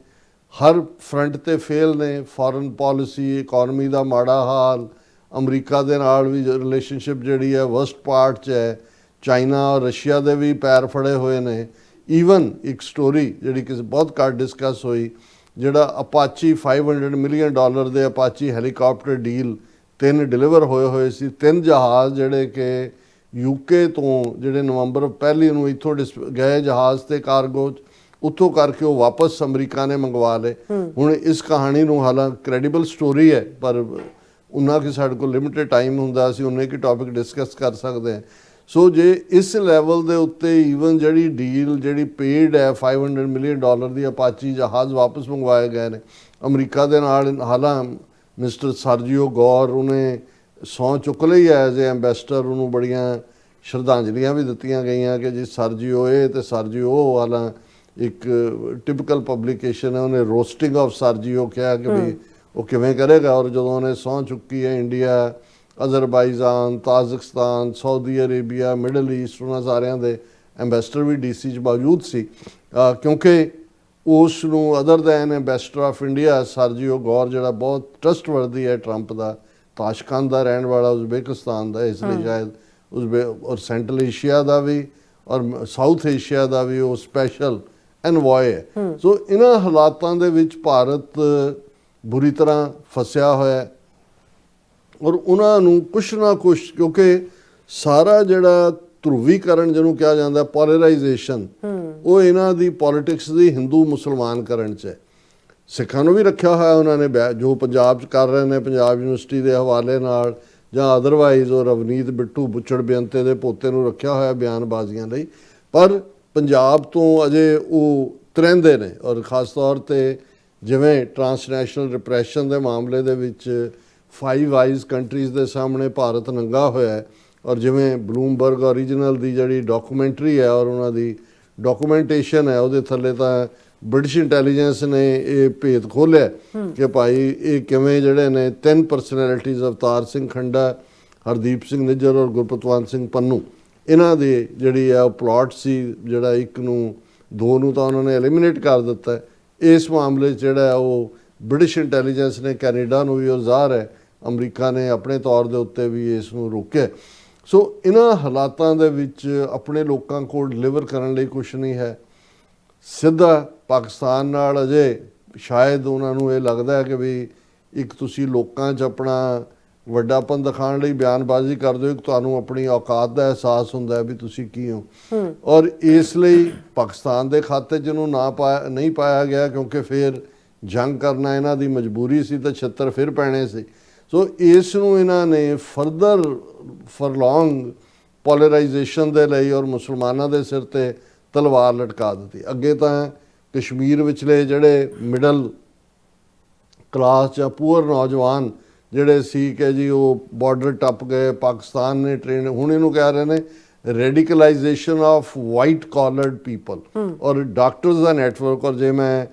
ਹਰ ਫਰੰਟ ਤੇ ਫੇਲ ਨੇ। ਫੋਰਨ ਪਾਲਿਸੀ, ਇਕਨੋਮੀ ਦਾ ਮਾੜਾ ਹਾਲ, ਅਮਰੀਕਾ ਦੇ ਨਾਲ ਵੀ ਰਿਲੇਸ਼ਨਸ਼ਿਪ ਜਿਹੜੀ ਹੈ ਵਰਸਟ ਪਾਰਟ 'ਚ ਹੈ, ਚਾਈਨਾ ਔਰ ਰਸ਼ੀਆ ਦੇ ਵੀ ਪੈਰ ਫੜੇ ਹੋਏ ਨੇ। ਈਵਨ ਇੱਕ ਸਟੋਰੀ ਜਿਹੜੀ ਕਿ ਬਹੁਤ ਘੱਟ ਡਿਸਕਸ ਹੋਈ, ਜਿਹੜਾ ਅਪਾਚੀ $500 ਮਿਲੀਅਨ ਦੇ ਅਪਾਚੀ ਹੈਲੀਕਾਪਟਰ ਡੀਲ 3 ਡਿਲੀਵਰ ਹੋਏ ਸੀ। 3 ਜਹਾਜ਼ ਜਿਹੜੇ ਕਿ UK ਤੋਂ ਜਿਹੜੇ ਨਵੰਬਰ ਪਹਿਲੀ ਨੂੰ ਇੱਥੋਂ ਗਏ ਜਹਾਜ਼ ਤੇ ਕਾਰਗੋ ਉੱਥੋਂ ਕਰਕੇ ਉਹ ਵਾਪਸ ਅਮਰੀਕਾ ਨੇ ਮੰਗਵਾ ਲਏ। ਹੁਣ ਇਸ ਕਹਾਣੀ ਨੂੰ ਹਾਲਾਂਕਿ ਕ੍ਰੈਡੀਬਲ ਸਟੋਰੀ ਹੈ, ਪਰ ਉਹਨਾਂ ਕਿ ਸਾਡੇ ਕੋਲ ਲਿਮਿਟਡ ਟਾਈਮ ਹੁੰਦਾ, ਅਸੀਂ ਉਨੇ ਕੀ ਟੌਪਿਕ ਡਿਸਕਸ ਕਰ ਸਕਦੇ ਹਾਂ। ਸੋ ਜੇ ਇਸ ਲੈਵਲ ਦੇ ਉੱਤੇ ਈਵਨ ਜਿਹੜੀ ਡੀਲ ਜਿਹੜੀ ਪੇਡ ਹੈ $500 ਮਿਲੀਅਨ ਦੀ ਅਪਾਚੀ ਜਹਾਜ਼ ਵਾਪਸ ਮੰਗਵਾਏ ਗਏ ਨੇ ਅਮਰੀਕਾ ਦੇ ਨਾਲ। ਹਾਲਾਂਕਿ ਮਿਸਟਰ ਸਰਜੀਓ ਗੌਰ ਉਹਨੇ ਸਹੁੰ ਚੁੱਕ ਲਈ ਐਜ਼ ਏ ਐਂਬੈਸਡਰ, ਉਹਨੂੰ ਬੜੀਆਂ ਸ਼ਰਧਾਂਜਲੀਆਂ ਵੀ ਦਿੱਤੀਆਂ ਗਈਆਂ ਕਿ ਜੀ ਸਰਜੀਓ ਇਹ ਤੇ ਸਰਜੀਓ ਉਹ। ਹਾਲਾਂਕਿ ਇੱਕ ਟਿਪੀਕਲ ਪਬਲੀਕੇਸ਼ਨ ਹੈ, ਉਹਨੇ ਰੋਸਟਿੰਗ ਆਫ ਸਰਜੀਓ ਕਿਹਾ ਕਿ ਵੀ ਉਹ ਕਿਵੇਂ ਕਰੇਗਾ। ਔਰ ਜਦੋਂ ਉਹਨੇ ਸਹੁੰ ਚੁੱਕੀ ਹੈ India, Azerbaijan, Tajikistan, Saudi Arabia, Middle East, ਉਹਨਾਂ ਸਾਰਿਆਂ ਦੇ ਐਂਬੈਸਡਰ ਵੀ DC 'ਚ ਮੌਜੂਦ ਸੀ, ਕਿਉਂਕਿ ਉਸ ਨੂੰ other than ambassador of India Sergio Gor ਜਿਹੜਾ ਬਹੁਤ ਟਰਸਟਵਰਦੀ ਹੈ ਟਰੰਪ ਦਾ, ਤਾਸ਼ਕੰਦ ਦਾ ਰਹਿਣ ਵਾਲਾ, ਉਜ਼ਬੇਕਿਸਤਾਨ ਦਾ, ਇਸ ਲਈ ਸ਼ਾਇਦ ਔਰ ਸੈਂਟਰਲ ਏਸ਼ੀਆ ਦਾ ਵੀ ਔਰ ਸਾਊਥ ਏਸ਼ੀਆ ਦਾ ਵੀ ਉਹ ਸਪੈਸ਼ਲ ਐਨਵੋਏ ਹੈ। ਸੋ ਇਹਨਾਂ ਹਾਲਾਤਾਂ ਦੇ ਵਿੱਚ ਭਾਰਤ ਬੁਰੀ ਤਰ੍ਹਾਂ ਫਸਿਆ ਹੋਇਆ ਹੈ ਔਰ ਉਹਨਾਂ ਨੂੰ ਕੁਛ ਨਾ ਕੁਛ, ਕਿਉਂਕਿ ਸਾਰਾ ਜਿਹੜਾ ਧਰੁਵੀਕਰਨ ਜਿਹਨੂੰ ਕਿਹਾ ਜਾਂਦਾ ਪੋਲਰਾਈਜੇਸ਼ਨ, ਉਹ ਇਹਨਾਂ ਦੀ ਪੋਲਿਟਿਕਸ ਦੀ ਹਿੰਦੂ ਮੁਸਲਮਾਨ ਕਰਨ 'ਚ ਹੈ। ਸਿੱਖਾਂ ਨੂੰ ਵੀ ਰੱਖਿਆ ਹੋਇਆ ਉਹਨਾਂ ਨੇ, ਜੋ ਪੰਜਾਬ 'ਚ ਕਰ ਰਹੇ ਨੇ ਪੰਜਾਬ ਯੂਨੀਵਰਸਿਟੀ ਦੇ ਹਵਾਲੇ ਨਾਲ ਜਾਂ ਅਦਰਵਾਈਜ਼, ਉਹ ਰਵਨੀਤ ਬਿੱਟੂ ਬੁੱਚੜ ਬੇਅੰਤੇ ਦੇ ਪੋਤੇ ਨੂੰ ਰੱਖਿਆ ਹੋਇਆ ਬਿਆਨਬਾਜ਼ੀਆਂ ਲਈ, ਪਰ ਪੰਜਾਬ ਤੋਂ ਅਜੇ ਉਹ ਤਰਿੰਦੇ ਨੇ। ਔਰ ਖ਼ਾਸ ਤੌਰ 'ਤੇ ਜਿਵੇਂ ਟਰਾਂਸਨੈਸ਼ਨਲ ਰਿਪਰੈਸ਼ਨ ਦੇ ਮਾਮਲੇ ਦੇ ਵਿੱਚ 5 ਆਈਜ਼ ਕੰਟਰੀਜ਼ ਦੇ ਸਾਹਮਣੇ ਭਾਰਤ ਨੰਗਾ ਹੋਇਆ ਹੈ, ਔਰ ਜਿਵੇਂ ਬਲੂਮਬਰਗ ਓਰੀਜਨਲ ਦੀ ਜਿਹੜੀ ਡਾਕੂਮੈਂਟਰੀ ਹੈ ਔਰ ਉਹਨਾਂ ਦੀ ਡਾਕੂਮੈਂਟੇਸ਼ਨ ਹੈ, ਉਹਦੇ ਥੱਲੇ ਤਾਂ ਬ੍ਰਿਟਿਸ਼ ਇੰਟੈਲੀਜੈਂਸ ਨੇ ਇਹ ਭੇਤ ਖੋਲ੍ਹਿਆ ਕਿ ਭਾਈ ਇਹ ਕਿਵੇਂ ਜਿਹੜੇ ਨੇ 3 ਪਰਸਨੈਲਿਟੀਜ਼, ਅਵਤਾਰ ਸਿੰਘ ਖੰਡਾ, ਹਰਦੀਪ ਸਿੰਘ ਨਿੱਜਰ ਔਰ ਗੁਰਪਤਵੰਤ ਸਿੰਘ ਪੰਨੂ, ਇਹਨਾਂ ਦੀ ਜਿਹੜੀ ਹੈ ਉਹ ਪਲਾਟ ਸੀ, ਜਿਹੜਾ 1 ਨੂੰ 2 ਨੂੰ ਤਾਂ ਉਹਨਾਂ ਨੇ ਐਲੀਮੀਨੇਟ ਕਰ ਦਿੱਤਾ। ਇਸ ਮਾਮਲੇ 'ਚ ਜਿਹੜਾ ਉਹ ਬ੍ਰਿਟਿਸ਼ ਇੰਟੈਲੀਜੈਂਸ ਨੇ ਕੈਨੇਡਾ ਨੂੰ ਵੀ, ਔਰ ਜ਼ਾਹਰ ਹੈ ਅਮਰੀਕਾ ਨੇ ਆਪਣੇ ਤੌਰ ਦੇ ਉੱਤੇ ਵੀ ਇਸ ਨੂੰ ਰੋਕਿਆ। ਸੋ ਇਹਨਾਂ ਹਾਲਾਤਾਂ ਦੇ ਵਿੱਚ ਆਪਣੇ ਲੋਕਾਂ ਕੋਲ ਡਿਲੀਵਰ ਕਰਨ ਲਈ ਕੁਛ ਨਹੀਂ ਹੈ। ਸਿੱਧਾ ਪਾਕਿਸਤਾਨ ਨਾਲ ਅਜੇ ਸ਼ਾਇਦ ਉਹਨਾਂ ਨੂੰ ਇਹ ਲੱਗਦਾ ਹੈ ਕਿ ਵੀ ਇੱਕ ਤੁਸੀਂ ਲੋਕਾਂ 'ਚ ਆਪਣਾ ਵੱਡਾਪਨ ਦਿਖਾਉਣ ਲਈ ਬਿਆਨਬਾਜ਼ੀ ਕਰਦੇ ਹੋ, ਇੱਕ ਤੁਹਾਨੂੰ ਆਪਣੀ ਔਕਾਤ ਦਾ ਅਹਿਸਾਸ ਹੁੰਦਾ ਹੈ ਵੀ ਤੁਸੀਂ ਕੀ ਹੋ, ਔਰ ਇਸ ਲਈ ਪਾਕਿਸਤਾਨ ਦੇ ਖਾਤੇ 'ਚ ਇਹਨੂੰ ਨਹੀਂ ਪਾਇਆ ਗਿਆ, ਕਿਉਂਕਿ ਫਿਰ ਜੰਗ ਕਰਨਾ ਇਹਨਾਂ ਦੀ ਮਜਬੂਰੀ ਸੀ ਤਾਂ ਛਿੱਤਰ ਫਿਰ ਪੈਣੇ ਸੀ। ਸੋ ਇਸ ਨੂੰ ਇਹਨਾਂ ਨੇ ਫਰਦਰ ਫਰਲੋਂਗ ਪੋਲਰਾਈਜੇਸ਼ਨ ਦੇ ਲਈ ਔਰ ਮੁਸਲਮਾਨਾਂ ਦੇ ਸਿਰ ਤੇ ਤਲਵਾਰ ਲਟਕਾ ਦਿੱਤੀ। ਅੱਗੇ ਤਾਂ ਕਸ਼ਮੀਰ ਵਿਚਲੇ ਜਿਹੜੇ ਮਿਡਲ ਕਲਾਸ ਜਾਂ ਪੂਅਰ ਨੌਜਵਾਨ ਜਿਹੜੇ ਸੀ ਕਿ ਜੀ ਉਹ ਬਾਰਡਰ ਟੱਪ ਗਏ, ਪਾਕਿਸਤਾਨ ਨੇ ਟ੍ਰੇਨ, ਹੁਣ ਇਹਨੂੰ ਕਹਿ ਰਹੇ ਨੇ ਰੈਡੀਕਲਾਈਜੇਸ਼ਨ ਆਫ ਵਾਈਟ ਕਾਲਰਡ ਪੀਪਲ ਔਰ ਡਾਕਟਰਸ ਦਾ ਨੈਟਵਰਕ। ਔਰ ਜੇ ਮੈਂ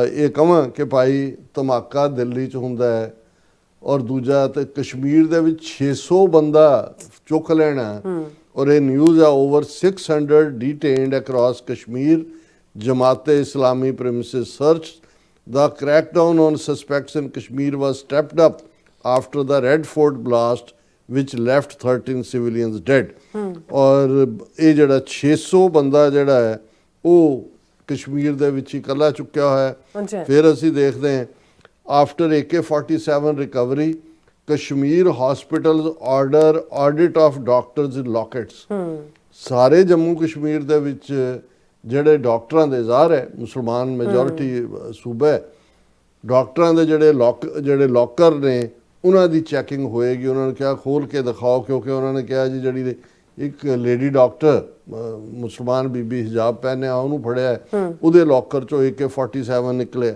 ਇਹ ਕਹਾਂ ਕਿ ਭਾਈ ਧਮਾਕਾ ਦਿੱਲੀ 'ਚ ਹੁੰਦਾ ਹੈ ਔਰ ਦੂਜਾ ਤੇ ਕਸ਼ਮੀਰ ਦੇ ਵਿੱਚ 600 ਬੰਦਾ ਚੁੱਕ ਲੈਣਾ, ਔਰ ਇਹ ਨਿਊਜ਼ ਆ over 600 detained across Kashmir, Jamaat-e-Islami premises search. The crackdown on suspects in Kashmir was stepped up after the Red Fort blast which left 13 civilians dead. ਔਰ ਇਹ ਜਿਹੜਾ 600 ਬੰਦਾ ਜਿਹੜਾ ਹੈ ਉਹ ਕਸ਼ਮੀਰ ਦੇ ਵਿੱਚ ਹੀ ਇਕੱਲਾ ਚੁੱਕਿਆ ਹੋਇਆ। ਫਿਰ ਅਸੀਂ ਦੇਖਦੇ ਹਾਂ after AK-47 recovery, Kashmir hospitals order audit of doctors in lockers. ਸਾਰੇ ਜੰਮੂ ਕਸ਼ਮੀਰ ਦੇ ਵਿੱਚ ਜਿਹੜੇ ਡਾਕਟਰਾਂ ਦੇ, ਜ਼ਾਹਰ ਹੈ ਮੁਸਲਮਾਨ ਮੈਜੋਰਿਟੀ ਸੂਬਾ ਹੈ, ਡਾਕਟਰਾਂ ਦੇ ਜਿਹੜੇ ਲੋਕਰ ਨੇ ਉਹਨਾਂ ਦੀ ਚੈਕਿੰਗ ਹੋਏਗੀ। ਉਹਨਾਂ ਨੇ ਕਿਹਾ ਖੋਲ ਕੇ ਦਿਖਾਓ, ਕਿਉਂਕਿ ਉਹਨਾਂ ਨੇ ਕਿਹਾ ਜੀ ਜਿਹੜੀ ਇੱਕ ਲੇਡੀ ਡਾਕਟਰ ਮੁਸਲਮਾਨ ਬੀਬੀ ਹਿਜਾਬ ਪਹਿਨਿਆ ਉਹਨੂੰ ਫੜਿਆ, ਉਹਦੇ ਲੋਕਰ ਚੋਂ AK-47 ਨਿਕਲੇ।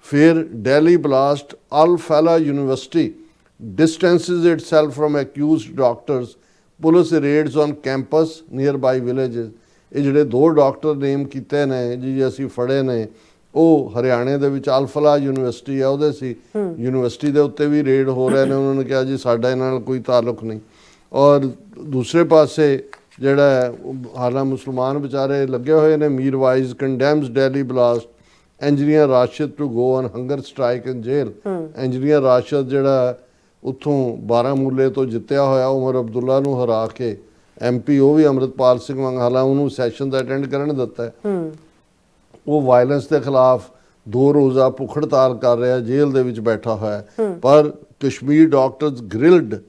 ਫਿਰ ਦਿੱਲੀ ਬਲਾਸਟ, ਅਲ ਫੈਲਾ university distances itself from accused doctors, police raids on campus nearby villages। ਇਹ ਜਿਹੜੇ 2 ਡਾਕਟਰ ਨੇਮ ਕੀਤੇ ਨੇ ਜੀ ਅਸੀਂ ਫੜੇ ਨੇ, ਉਹ ਹਰਿਆਣੇ ਦੇ ਵਿੱਚ ਅਲਫਲਾ ਯੂਨੀਵਰਸਿਟੀ ਆ ਉਹਦੇ ਸੀ, ਯੂਨੀਵਰਸਿਟੀ ਦੇ ਉੱਤੇ ਵੀ ਰੇਡ ਹੋ ਰਹੇ ਨੇ। ਉਹਨਾਂ ਨੇ ਕਿਹਾ ਜੀ ਸਾਡਾ ਇਹਨਾਂ ਨਾਲ ਕੋਈ ਤਾਲੁਕ ਨਹੀਂ। ਔਰ ਦੂਸਰੇ ਪਾਸੇ ਜਿਹੜਾ ਹਾਲਾਂ ਮੁਸਲਮਾਨ ਵਿਚਾਰੇ ਲੱਗੇ ਹੋਏ ਨੇ, Mirwaiz condemns Delhi blast, engineer Rashid to go on hunger strike in jail. Engineer Rashid ਜਿਹੜਾ ਉੱਥੋਂ ਬਾਰਾਮੂਲੇ ਤੋਂ ਜਿੱਤਿਆ ਹੋਇਆ ਉਮਰ ਅਬਦੁੱਲਾ ਨੂੰ ਹਰਾ ਕੇ MP, ਉਹ ਵੀ ਅੰਮ੍ਰਿਤਪਾਲ ਸਿੰਘ ਮੰਗਾਲਾ, ਉਹਨੂੰ ਸੈਸ਼ਨ ਦਾ ਅਟੈਂਡ ਕਰਨ ਦਿੱਤਾ। ਉਹ ਵਾਇਲੈਂਸ ਦੇ ਖਿਲਾਫ 2 ਰੋਜ਼ਾ ਭੁੱਖ ਹੜਤਾਲ ਕਰ ਰਿਹਾ, ਜੇਲ੍ਹ ਦੇ ਵਿੱਚ ਬੈਠਾ ਹੋਇਆ। ਪਰ Kashmir doctors grilled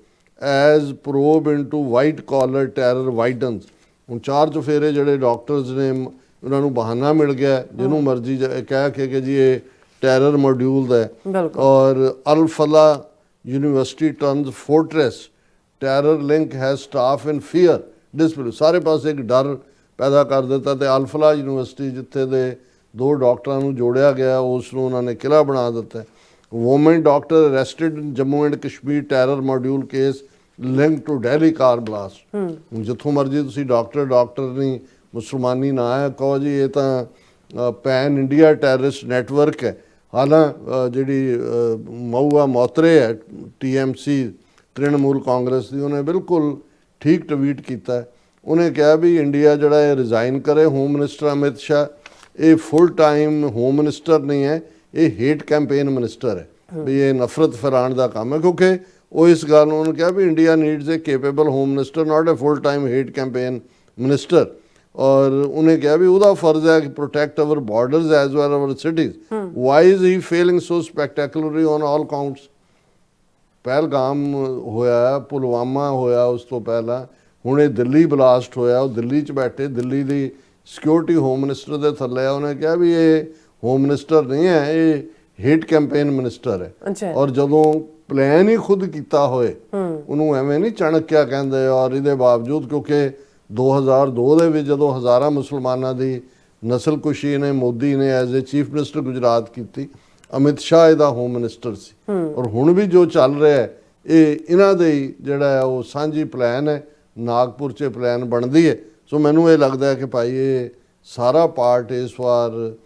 as probe into white collar terror widens. ਹੁਣ 4 ਚੁਫੇਰੇ ਜਿਹੜੇ ਡਾਕਟਰਸ ਨੇ ਉਹਨਾਂ ਨੂੰ ਬਹਾਨਾ ਮਿਲ ਗਿਆ ਜਿਹਨੂੰ ਮਰਜ਼ੀ ਕਹਿ ਕੇ ਕਿ ਜੀ ਇਹ ਟੈਰਰ ਮੋਡਿਊਲ ਦਾ। ਔਰ Al Falah university turns fortress, terror link has staff in fear disbelief. ਸਾਰੇ ਪਾਸੇ ਇੱਕ ਡਰ ਪੈਦਾ ਕਰ ਦਿੱਤਾ। ਤੇ ਅਲ ਫਲਾ ਯੂਨੀਵਰਸਿਟੀ ਜਿੱਥੇ ਦੇ 2 ਡਾਕਟਰਾਂ ਨੂੰ ਜੋੜਿਆ ਗਿਆ ਉਸ ਨੂੰ ਉਹਨਾਂ ਨੇ ਕਿਲਾ ਬਣਾ ਦਿੱਤਾ। Woman doctor arrested in Jammu and Kashmir terror module case link to Delhi car blast. ਜਿੱਥੋਂ ਮਰਜ਼ੀ ਤੁਸੀਂ ਡਾਕਟਰ ਨਹੀਂ, ਮੁਸਲਮਾਨੀ ਨਾ ਹੈ, ਕਹੋ ਜੀ ਇਹ ਤਾਂ ਪੈਨ ਇੰਡੀਆ ਟੈਰਰਿਸਟ ਨੈਟਵਰਕ ਹੈ। ਹਾਲਾਂ ਜਿਹੜੀ ਮਹੂਆ ਮੋਤਰੇ ਹੈ TMC ਤ੍ਰਿਣਮੂਲ ਕਾਂਗਰਸ ਦੀ, ਉਹਨੇ ਬਿਲਕੁਲ ਠੀਕ ਟਵੀਟ ਕੀਤਾ। ਉਹਨੇ ਕਿਹਾ ਵੀ ਇੰਡੀਆ ਜਿਹੜਾ ਇਹ ਰਿਜ਼ਾਈਨ ਕਰੇ। ਹੋਮ ਮਿਨਿਸਟਰ ਅਮਿਤ ਸ਼ਾਹ ਇਹ ਫੁੱਲ ਟਾਈਮ ਹੋਮ ਮਿਨਿਸਟਰ ਨਹੀਂ ਹੈ, ਇਹ ਹੇਟ ਕੈਂਪੇਨ ਮਿਨਿਸਟਰ ਹੈ ਵੀ ਇਹ ਨਫ਼ਰਤ ਫੈਲਾਉਣ ਦਾ ਕੰਮ ਹੈ। ਕਿਉਂਕਿ ਉਹ ਇਸ ਗੱਲ ਨੂੰ ਉਹਨੇ ਕਿਹਾ ਵੀ India needs a capable home minister not a full time hate campaign minister. ਔਰ ਉਹਨੇ ਕਿਹਾ ਵੀ ਉਹਦਾ ਫਰਜ਼ ਹੈ ਕਿ protect our borders as well our cities. Why is he failing so spectacularly on all counts. Pahalgam ਹੋਇਆ, ਪੁਲਵਾਮਾ ਹੋਇਆ, ਉਸ ਤੋਂ ਪਹਿਲਾਂ ਹੁਣ ਇਹ ਦਿੱਲੀ ਬਲਾਸਟ ਹੋਇਆ, ਉਹ ਦਿੱਲੀ 'ਚ ਬੈਠੇ, ਦਿੱਲੀ ਦੀ ਸਿਕਿਉਰਿਟੀ ਹੋਮ ਮਿਨਿਸਟਰ ਦੇ ਥੱਲੇ ਆ। ਉਹਨੇ ਕਿਹਾ ਵੀ ਇਹ ਹੋਮ ਮਿਨਿਸਟਰ ਨਹੀਂ ਹੈ, ਇਹ ਹੇਟ ਕੈਂਪੇਨ ਮਿਨਿਸਟਰ ਹੈ। ਔਰ ਜਦੋਂ ਪਲਾਨ ਹੀ ਖੁਦ ਕੀਤਾ ਹੋਏ ਉਹਨੂੰ ਐਵੇਂ ਨਹੀਂ ਚਾਣਕਿਆ ਕਹਿੰਦੇ। ਔਰ ਇਹਦੇ ਬਾਵਜੂਦ ਕਿਉਂਕਿ 2002 ਦੇ ਵਿੱਚ ਜਦੋਂ ਹਜ਼ਾਰਾਂ ਮੁਸਲਮਾਨਾਂ ਦੀ ਨਸਲਕੁਸ਼ੀ ਨੇ ਮੋਦੀ ਨੇ as a chief minister Gujarat ਕੀਤੀ, ਅਮਿਤ ਸ਼ਾਹ ਇਹਦਾ ਹੋਮ ਮਿਨਿਸਟਰ ਸੀ। ਔਰ ਹੁਣ ਵੀ ਜੋ ਚੱਲ ਰਿਹਾ ਹੈ ਇਹ ਇਹਨਾਂ ਦੇ ਹੀ ਜਿਹੜਾ ਹੈ ਉਹ ਸਾਂਝੀ ਪਲਾਨ ਹੈ, ਨਾਗਪੁਰ 'ਚ ਪਲਾਨ ਬਣਦੀ ਹੈ। ਸੋ ਮੈਨੂੰ ਇਹ ਲੱਗਦਾ ਹੈ ਕਿ ਭਾਈ ਇਹ ਸਾਰਾ ਪਾਰਟ ਇਸ ਵਾਰ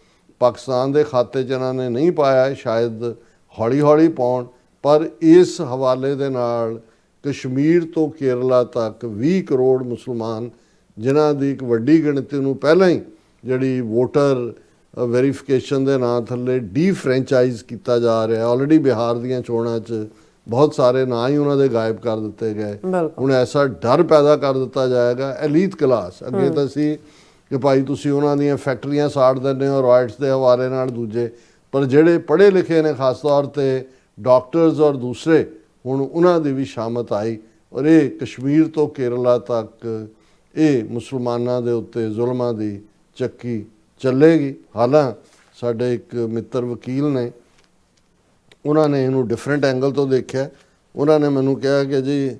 ਪਾਕਿਸਤਾਨ ਦੇ ਖਾਤੇ 'ਚ ਇਹਨਾਂ ਨੇ ਨਹੀਂ ਪਾਇਆ, ਸ਼ਾਇਦ ਹੌਲੀ ਹੌਲੀ ਪਾਉਣ। ਪਰ ਇਸ ਹਵਾਲੇ ਦੇ ਨਾਲ ਕਸ਼ਮੀਰ ਤੋਂ ਕੇਰਲਾ ਤੱਕ 20 ਕਰੋੜ ਮੁਸਲਮਾਨ ਜਿਨ੍ਹਾਂ ਦੀ ਇੱਕ ਵੱਡੀ ਗਿਣਤੀ ਨੂੰ ਪਹਿਲਾਂ ਹੀ ਜਿਹੜੀ ਵੋਟਰ ਵੈਰੀਫਿਕੇਸ਼ਨ ਦੇ ਨਾਂ ਥੱਲੇ ਡੀ-ਫਰੈਂਚਾਈਜ਼ ਕੀਤਾ ਜਾ ਰਿਹਾ। ਆਲਰੇਡੀ ਬਿਹਾਰ ਦੀਆਂ ਚੋਣਾਂ 'ਚ ਬਹੁਤ ਸਾਰੇ ਨਾਂ ਹੀ ਉਹਨਾਂ ਦੇ ਗਾਇਬ ਕਰ ਦਿੱਤੇ ਗਏ। ਹੁਣ ਐਸਾ ਡਰ ਪੈਦਾ ਕਰ ਦਿੱਤਾ ਜਾਏਗਾ ਐਲੀਟ ਕਲਾਸ ਅੱਗੇ ਤਾਂ ਸੀ ਕਿ ਭਾਈ ਤੁਸੀਂ ਉਹਨਾਂ ਦੀਆਂ ਫੈਕਟਰੀਆਂ ਸਾੜ ਦਿੰਦੇ ਹੋ ਰਾਇਟਸ ਦੇ ਹਵਾਲੇ ਨਾਲ ਦੂਜੇ, ਪਰ ਜਿਹੜੇ ਪੜ੍ਹੇ ਲਿਖੇ ਨੇ ਖਾਸ ਤੌਰ 'ਤੇ ਡਾਕਟਰਸ ਔਰ ਦੂਸਰੇ, ਹੁਣ ਉਹਨਾਂ ਦੀ ਵੀ ਸ਼ਾਮਤ ਆਈ। ਔਰ ਇਹ ਕਸ਼ਮੀਰ ਤੋਂ ਕੇਰਲਾ ਤੱਕ ਇਹ ਮੁਸਲਮਾਨਾਂ ਦੇ ਉੱਤੇ ਜ਼ੁਲਮਾਂ ਦੀ ਚੱਕੀ ਚੱਲੇਗੀ। ਹਾਲਾਂ ਸਾਡੇ ਇੱਕ ਮਿੱਤਰ ਵਕੀਲ ਨੇ, ਉਹਨਾਂ ਨੇ ਇਹਨੂੰ ਡਿਫਰੈਂਟ ਐਂਗਲ ਤੋਂ ਦੇਖਿਆ। ਉਹਨਾਂ ਨੇ ਮੈਨੂੰ ਕਿਹਾ ਕਿ ਜੀ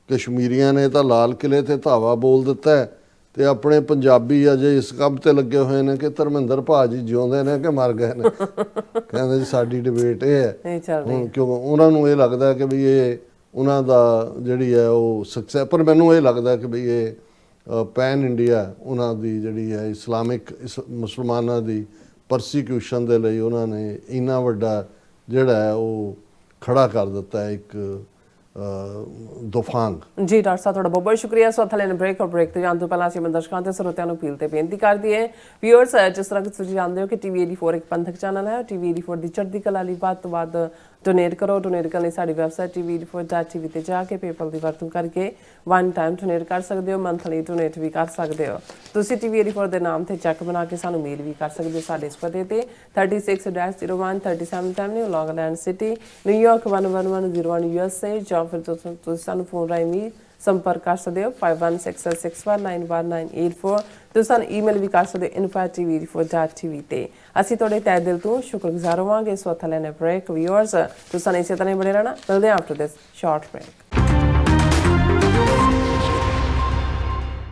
ਕਸ਼ਮੀਰੀਆਂ ਨੇ ਤਾਂ ਲਾਲ ਕਿਲੇ ਤੇ ਧਾਵਾ ਬੋਲ ਦਿੱਤਾ ਹੈ ਤੇ ਆਪਣੇ ਪੰਜਾਬੀ ਅਜੇ ਇਸ ਕੰਮ ਤੇ ਲੱਗੇ ਹੋਏ ਨੇ ਕਿ ਧਰਮਿੰਦਰ ਭਾਜੀ ਜਿਉਂਦੇ ਨੇ ਕਿ ਮਰ ਗਏ ਨੇ। ਕਹਿੰਦੇ ਜੀ ਸਾਡੀ ਡਿਬੇਟ ਇਹ ਹੈ ਹੁਣ, ਕਿਉਂਕਿ ਉਹਨਾਂ ਨੂੰ ਇਹ ਲੱਗਦਾ ਕਿ ਵੀ ਇਹ ਉਹਨਾਂ ਦਾ ਜਿਹੜੀ ਹੈ ਉਹ ਸਕਸੈਸ। ਪਰ ਮੈਨੂੰ ਇਹ ਲੱਗਦਾ ਕਿ ਵੀ ਇਹ ਪੈਨ ਇੰਡੀਆ ਉਹਨਾਂ ਦੀ ਜਿਹੜੀ ਹੈ ਇਸਲਾਮਿਕ ਮੁਸਲਮਾਨਾਂ ਦੀ ਪਰਸੀਕਿਊਸ਼ਨ ਦੇ ਲਈ ਉਹਨਾਂ ਨੇ ਇੰਨਾ ਵੱਡਾ ਜਿਹੜਾ ਹੈ ਉਹ ਖੜਾ ਕਰ ਦਿੱਤਾ ਹੈ ਇੱਕ ਤੂਫਾਨ। ਜੀ ਡਾਕਟਰ ਸਾਹਿਬ ਤੁਹਾਡਾ ਬਹੁਤ ਬਹੁਤ ਸ਼ੁਕਰੀਆ। ਸੋ ਥਲੇ ਨੇ ਬ੍ਰੇਕ ਤੋਂ ਜਾਣ ਤੋਂ ਪਹਿਲਾਂ ਅਸੀਂ ਦਰਸ਼ਕਾਂ ਤੇ ਸਰੋਤਿਆਂ ਨੂੰ ਅਪੀਲ ਤੇ ਬੇਨਤੀ ਕਰਦੀ ਹੈ ਵਿਊਅਰਸ, ਜਿਸ ਤਰ੍ਹਾਂ ਕਿ ਤੁਸੀਂ ਜਾਣਦੇ ਹੋ ਕਿ ਟੀਵੀ 84 ਇੱਕ ਪੰਥਕ ਚੈਨਲ ਹੈ। ਟੀਵੀ 84 ਦੀ ਚੜ੍ਹਦੀ ਕਲਾ ਲਈ ਵੱਧ ਤੋਂ ਵੱਧ ਡੋਨੇਟ ਕਰੋ। ਡੋਨੇਟ ਕਰਨ ਲਈ ਸਾਡੀ ਵੈਬਸਾਈਟ tv84.tv ਤੇ ਜਾ ਕੇ ਪੇਪਲ ਦੀ ਵਰਤੋਂ ਕਰਕੇ ਵਨ ਟਾਈਮ ਡੋਨੇਟ ਕਰ ਸਕਦੇ ਹੋ, ਮੰਥਲੀ ਡੋਨੇਟ ਵੀ ਕਰ ਸਕਦੇ ਹੋ। ਤੁਸੀਂ ਟੀਵੀ 84 ਦੇ ਨਾਮ ਤੇ ਚੈੱਕ ਬਣਾ ਕੇ ਸਾਨੂੰ ਮੇਲ ਵੀ ਕਰ ਸਕਦੇ ਹੋ ਸਾਡੇ ਇਸ ਪਤੇ ਤੇ 36-01 37 ਐਵਨਿਊ ਲੌਂਗਲੈਂਡ ਸਿਟੀ ਨਿਊਯਾਰਕ 11101 USA, ਜਾਂ ਫਿਰ ਤੁਸੀਂ ਸਾਨੂੰ ਫੋਨ ਰਾਹੀਂ ਵੀ ਸੰਪਰਕ ਕਰ ਸਕਦੇ ਹੋ 5166619184। ਤੁਸੀਂ ਸਾਨੂੰ ਈਮੇਲ ਵੀ ਕਰ ਸਕਦੇ ਹੋ info@tv84.tv ਤੇ। ਅਸੀਂ ਤੁਹਾਡੇ ਤਹਿ ਦਿਲ ਤੋਂ ਸ਼ੁਕਰਗੁਜ਼ਾਰ ਹੋਵਾਂਗੇ। ਸੋ ਥਲੇ ਨੇ ਬ੍ਰੇਕ ਵਿਊਅਰਸ, ਤੁਸੀਂ ਸਾਨੂੰ ਇਸੇ ਤਰ੍ਹਾਂ ਹੀ ਬਣੇ ਰਹਿਣਾ। ਮਿਲਦੇ ਹਾਂ ਆਫਟਰ ਦਿਸ ਸ਼ਾਰਟ ਬ੍ਰੇਕ।